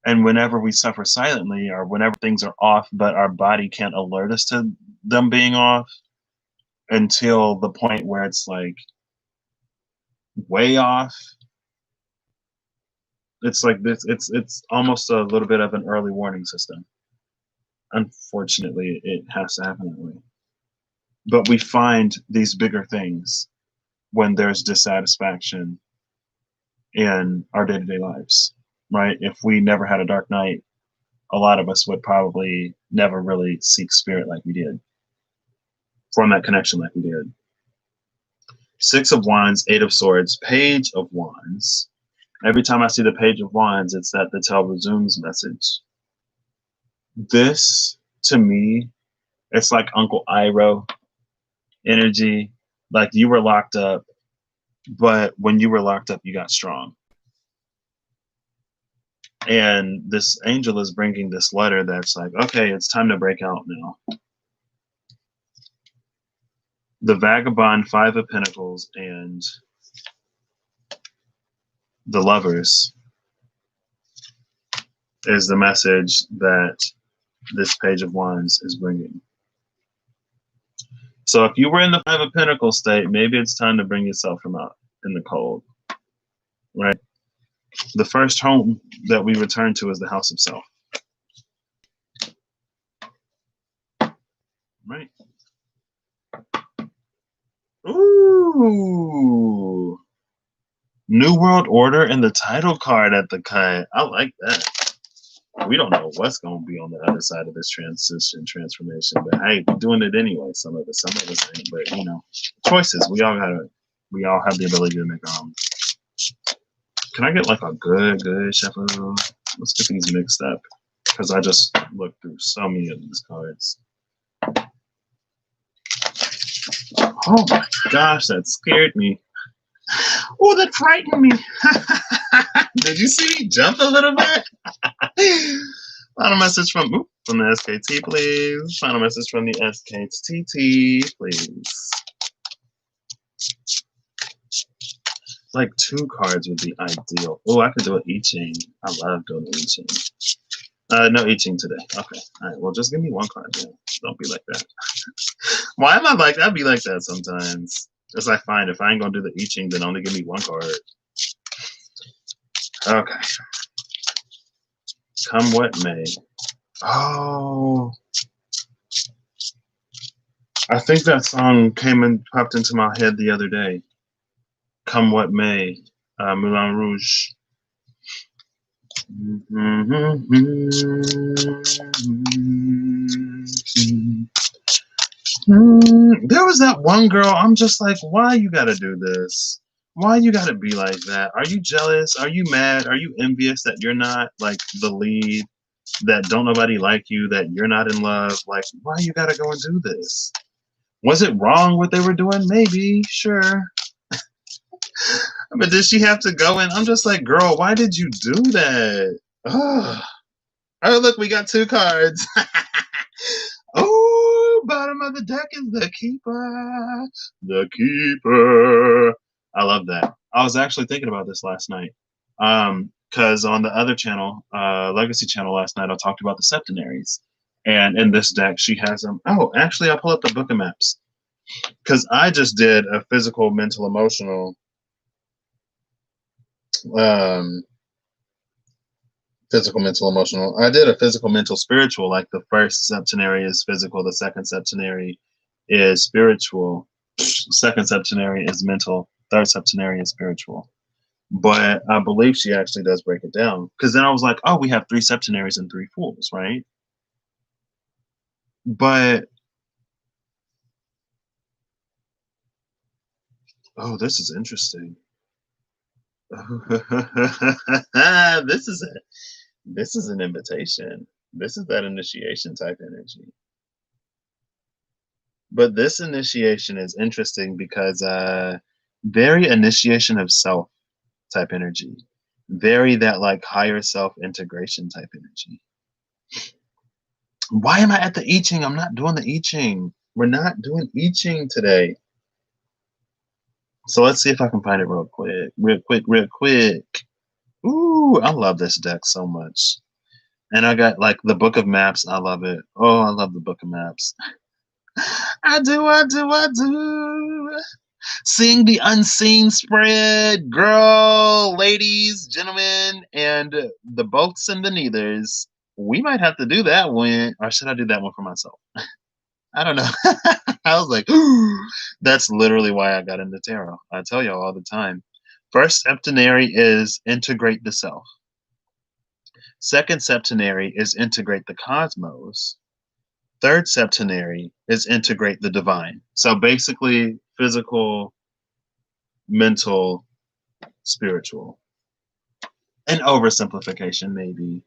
A: And whenever we suffer silently or whenever things are off, but our body can't alert us to them being off until the point where it's like way off. It's like this. It's almost a little bit of an early warning system. Unfortunately, it has to happen that way. But we find these bigger things when there's dissatisfaction in our day-to-day lives, right? If we never had a dark night, a lot of us would probably never really seek spirit like we did, form that connection like we did. Six of Wands, Eight of Swords, Page of Wands. Every time I see the Page of Wands, it's that the tale resumes message. This, to me, it's like Uncle Iroh energy. Like you were locked up, but when you were locked up, you got strong. And this angel is bringing this letter that's like, okay, it's time to break out now. The Vagabond, Five of Pentacles, and the Lovers is the message that this Page of Wands is bringing. So if you were in the Five of Pentacles state, maybe it's time to bring yourself from out in the cold, right? The first home that we return to is the house of self, right? Ooh, New World Order and the title card at the cut. I like that. We don't know what's going to be on the other side of this transformation, but hey, we're doing it anyway. Some of us ain't, but you know, choices. We all have the ability to make our own. Can I get like a good shuffle? Let's get these mixed up because I just looked through so many of these cards. Oh my gosh, that scared me. Oh, that frightened me. Did you see me jump a little bit? Final message from the SKT, please. Final message from the SKT, please. Like 2 cards would be ideal. Oh, I could do an I Ching. I love doing an I Ching. No I Ching today. Okay. All right. Well, just give me 1 card, man. Don't be like that. Why am I like that? I be like that sometimes. As I find, if I ain't gonna do the I Ching, then only give me 1 card. Okay. Come what may. Oh. I think that song came and popped into my head the other day. Come what may. Moulin Rouge. There was that one girl, I'm just like, why you gotta do this? Why you gotta be like that? Are you jealous? Are you mad? Are you envious that you're not like the lead? That don't nobody like you? That you're not in love? Like, why you gotta go and do this? Was it wrong what they were doing? Maybe, sure. But did she have to go in? I'm just like, girl, why did you do that? Oh, look, we got 2 cards. Oh, bottom of the deck is the Keeper. The Keeper. I love that. I was actually thinking about this last night. because on the other channel, Legacy channel last night, I talked about the septenaries. And in this deck, she has them. Oh, actually, I'll pull up the book of maps because I just did a physical, mental, emotional, um, physical, mental, emotional. I did a physical, mental, spiritual. Like the first septenary is physical, the second septenary is spiritual, second septenary is mental, third septenary is spiritual. But I believe she actually does break it down because then I was like, oh, we have 3 septenaries and 3 fools, right? But oh, this is interesting. this is it. This is an invitation. This is that initiation type energy. But this initiation is interesting because very initiation of self type energy. Very that like higher self integration type energy. Why am I at the I Ching? I'm not doing the I Ching. We're not doing I Ching today. So let's see if I can find it real quick. Real quick, real quick. Ooh, I love this deck so much. And I got like the Book of Maps. I love it. Oh, I love the Book of Maps. I do, I do, I do. Seeing the unseen spread, girl, ladies, gentlemen, and the boths and the neithers. We might have to do that one, or should I do that one for myself? I don't know. I was like, ooh, that's literally why I got into tarot. I tell y'all all the time. First septenary is integrate the self. Second septenary is integrate the cosmos. Third septenary is integrate the divine. So basically, physical, mental, spiritual. An oversimplification, maybe.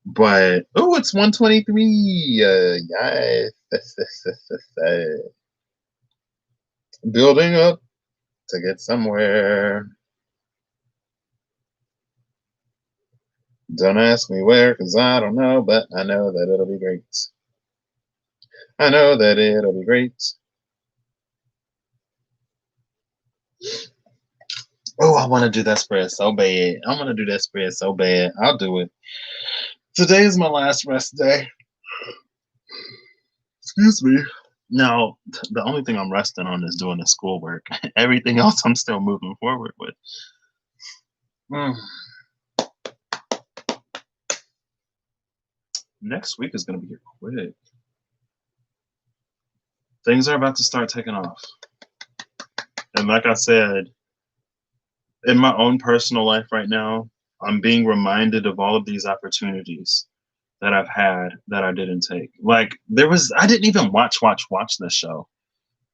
A: But, oh, it's 123. Yes. Building up to get somewhere. Don't ask me where, because I don't know, but I know that it'll be great. I know that it'll be great. Oh, I want to do that spread so bad. I want to do that spread so bad. I'll do it. Today is my last rest day. Excuse me. Now, the only thing I'm resting on is doing the schoolwork. Everything else I'm still moving forward with. Next week is going to be quick. Things are about to start taking off. And like I said, in my own personal life right now, I'm being reminded of all of these opportunities that I've had that I didn't take. Like I didn't even watch this show.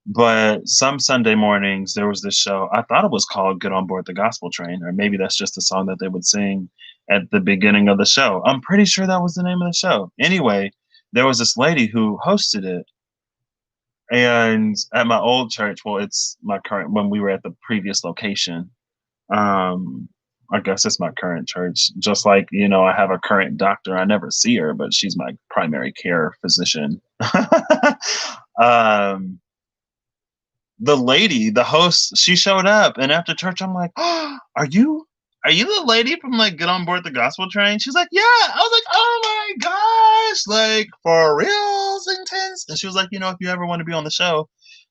A: But some Sunday mornings there was this show. I thought it was called Get on Board the Gospel Train, or maybe that's just a song that they would sing at the beginning of the show. I'm pretty sure that was the name of the show. Anyway, there was this lady who hosted it. And at my old church, well, it's my current, when we were at the previous location, I guess it's my current church. Just like, I have a current doctor. I never see her, but she's my primary care physician. The lady, the host, she showed up, and after church, I'm like, oh, are you the lady from like Get on Board the Gospel Train? She's like, yeah. I was like, oh my gosh, like for real intense. And she was like, if you ever want to be on the show,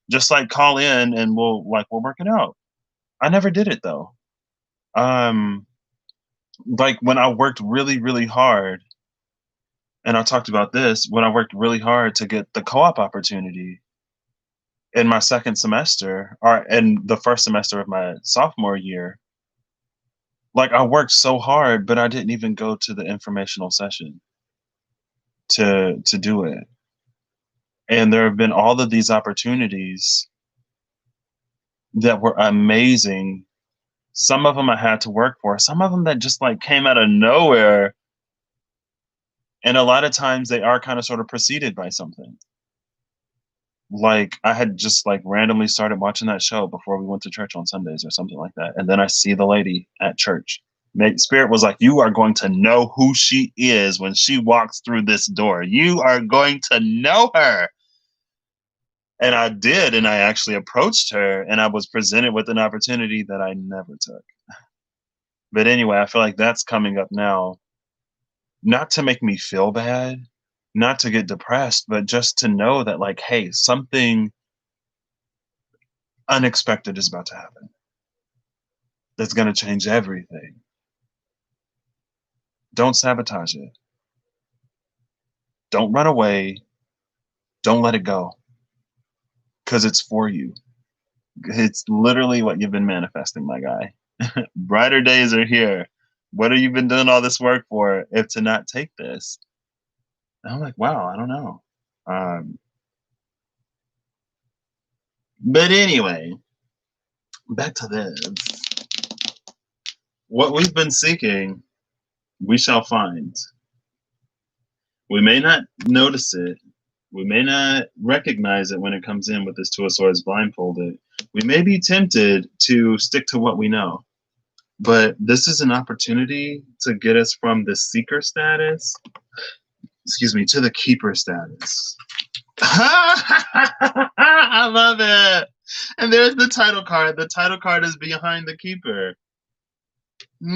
A: just like call in and we'll work it out. I never did it though. Like when I worked really, really hard, and I talked about this, when I worked really hard to get the co-op opportunity in my second semester, or in the first semester of my sophomore year, like I worked so hard, but I didn't even go to the informational session to do it. And there have been all of these opportunities that were amazing. Some of them I had to work for, some of them that just like came out of nowhere. And a lot of times they are kind of sort of preceded by something. Like I had just like randomly started watching that show before we went to church on Sundays or something like that. And then I see the lady at church. Spirit was like, you are going to know who she is when she walks through this door. You are going to know her. And I did. And I actually approached her, and I was presented with an opportunity that I never took But anyway, I feel like that's coming up now, not to make me feel bad, not to get depressed, but just to know that, like, hey, something unexpected is about to happen that's going to change everything. Don't sabotage it. Don't run away. Don't let it go because it's for you. It's literally what you've been manifesting, my guy. Brighter days are here. What have you been doing all this work for if to not take this? And I'm like, wow, I don't know. Um, but anyway, back to this. What we've been seeking, we shall find. We may not notice it. We may not recognize it when it comes in with this Two of Swords blindfolded. We may be tempted to stick to what we know. But this is an opportunity to get us from the seeker status, excuse me, to the keeper status. I love it. And there's the title card. The title card is behind the keeper.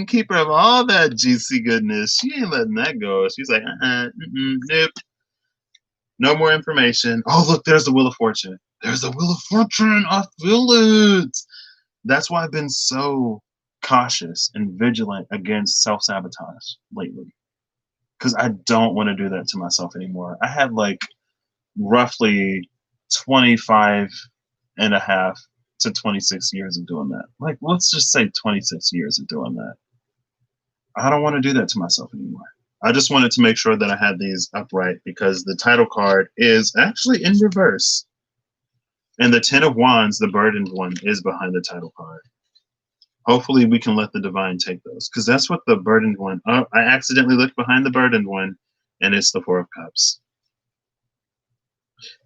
A: Keeper of all that juicy goodness. She ain't letting that go. She's like, nope. No more information. Oh, look, there's the Wheel of Fortune. There's the Wheel of Fortune. I feel it. That's why I've been so cautious and vigilant against self-sabotage lately. Because I don't want to do that to myself anymore. I had like roughly 25 and a half to 26 years of doing that. Like, let's just say 26 years of doing that. I don't want to do that to myself anymore. I just wanted to make sure that I had these upright because the title card is actually in reverse. And the Ten of Wands, the burdened one, is behind the title card. Hopefully we can let the divine take those because that's what the burdened one, oh, I accidentally looked behind the burdened one and it's the Four of Cups.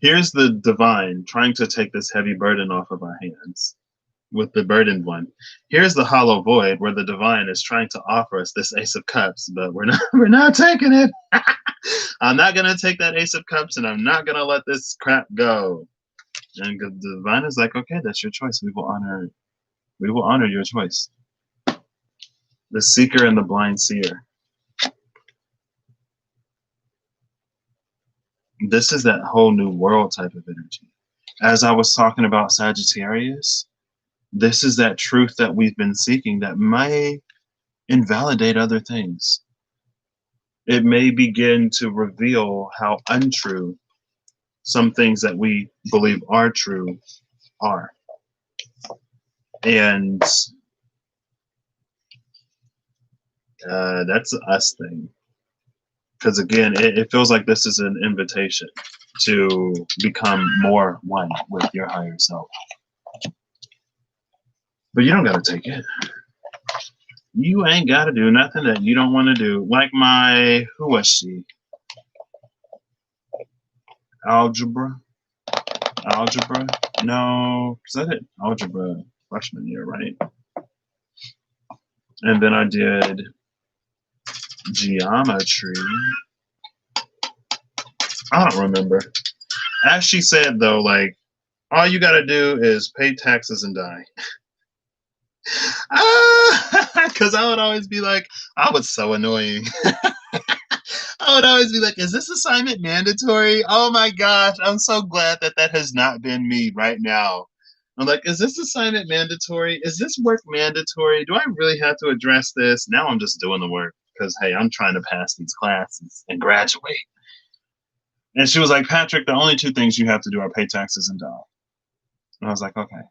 A: Here's the divine trying to take this heavy burden off of our hands with the burdened one. Here's the hollow void where the divine is trying to offer us this Ace of Cups, but we're not taking it. I'm not gonna take that Ace of Cups and I'm not gonna let this crap go. And the divine is like, okay, that's your choice. We will honor your choice. The seeker and the blind seer. This is that whole new world type of energy. As I was talking about Sagittarius, this is that truth that we've been seeking that may invalidate other things. It may begin to reveal how untrue some things that we believe are true are. And that's an us thing. Because again, it feels like this is an invitation to become more one with your higher self. But you don't got to take it. You ain't got to do nothing that you don't want to do. Like who was she? Algebra? No, because I did algebra freshman year, right? And then I did geometry. I don't remember. As she said, though, like, all you got to do is pay taxes and die. Because I would always be like, I was so annoying. I would always be like, is this assignment mandatory? Oh my gosh, I'm so glad that that has not been me right now. I'm like, is this assignment mandatory? Is this work mandatory? Do I really have to address this? Now I'm just doing the work because, hey, I'm trying to pass these classes and graduate. And she was like, Patrick, the only two things you have to do are pay taxes and die. And I was like, okay.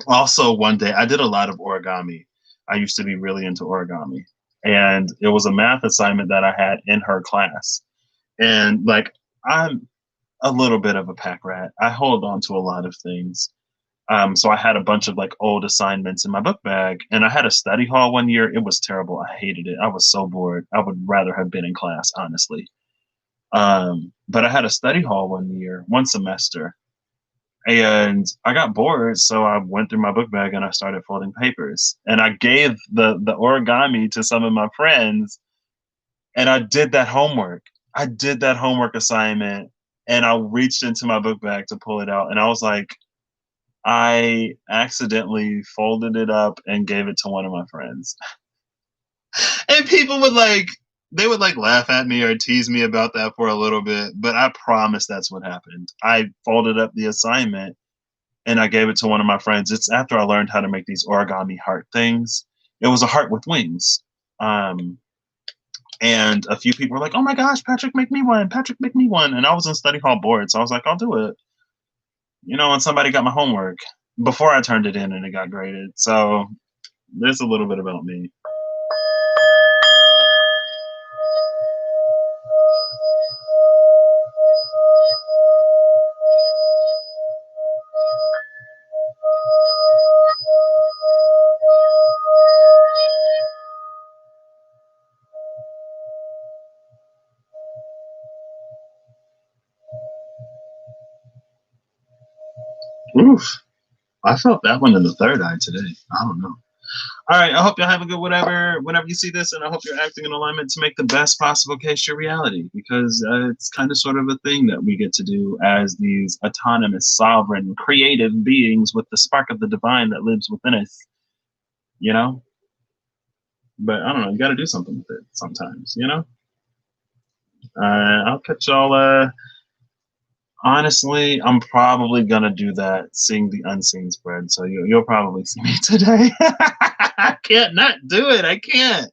A: Also, one day I did a lot of origami. I used to be really into origami. And it was a math assignment that I had in her class. And like, I'm a little bit of a pack rat. I hold on to a lot of things. So I had a bunch of like old assignments in my book bag, and I had a study hall one year. It was terrible. I hated it. I was so bored. I would rather have been in class, honestly. But I had a study hall one semester, and I got bored, so I went through my book bag and I started folding papers. And I gave the origami to some of my friends, and I did that homework. I did that homework assignment, and I reached into my book bag to pull it out, and I was like, I accidentally folded it up and gave it to one of my friends. And people would they would laugh at me or tease me about that for a little bit, but I promise that's what happened. I folded up the assignment and I gave it to one of my friends. It's after I learned how to make these origami heart things. It was a heart with wings. Um, and a few people were like, "Oh my gosh, Patrick, make me one. Patrick, make me one." And I was in study hall board, so I was like, "I'll do it." And somebody got my homework before I turned it in and it got graded. So there's a little bit about me. Oof. I felt that one in the third eye today. I don't know. All right. I hope y'all have a good whenever you see this, and I hope you're acting in alignment to make the best possible case your reality, because it's kind of sort of a thing that we get to do as these autonomous, sovereign, creative beings with the spark of the divine that lives within us. You know. But I don't know. You got to do something with it sometimes. I'll catch y'all. Honestly, I'm probably gonna do that, seeing the unseen spread. So you'll probably see me today. I can't not do it. I can't.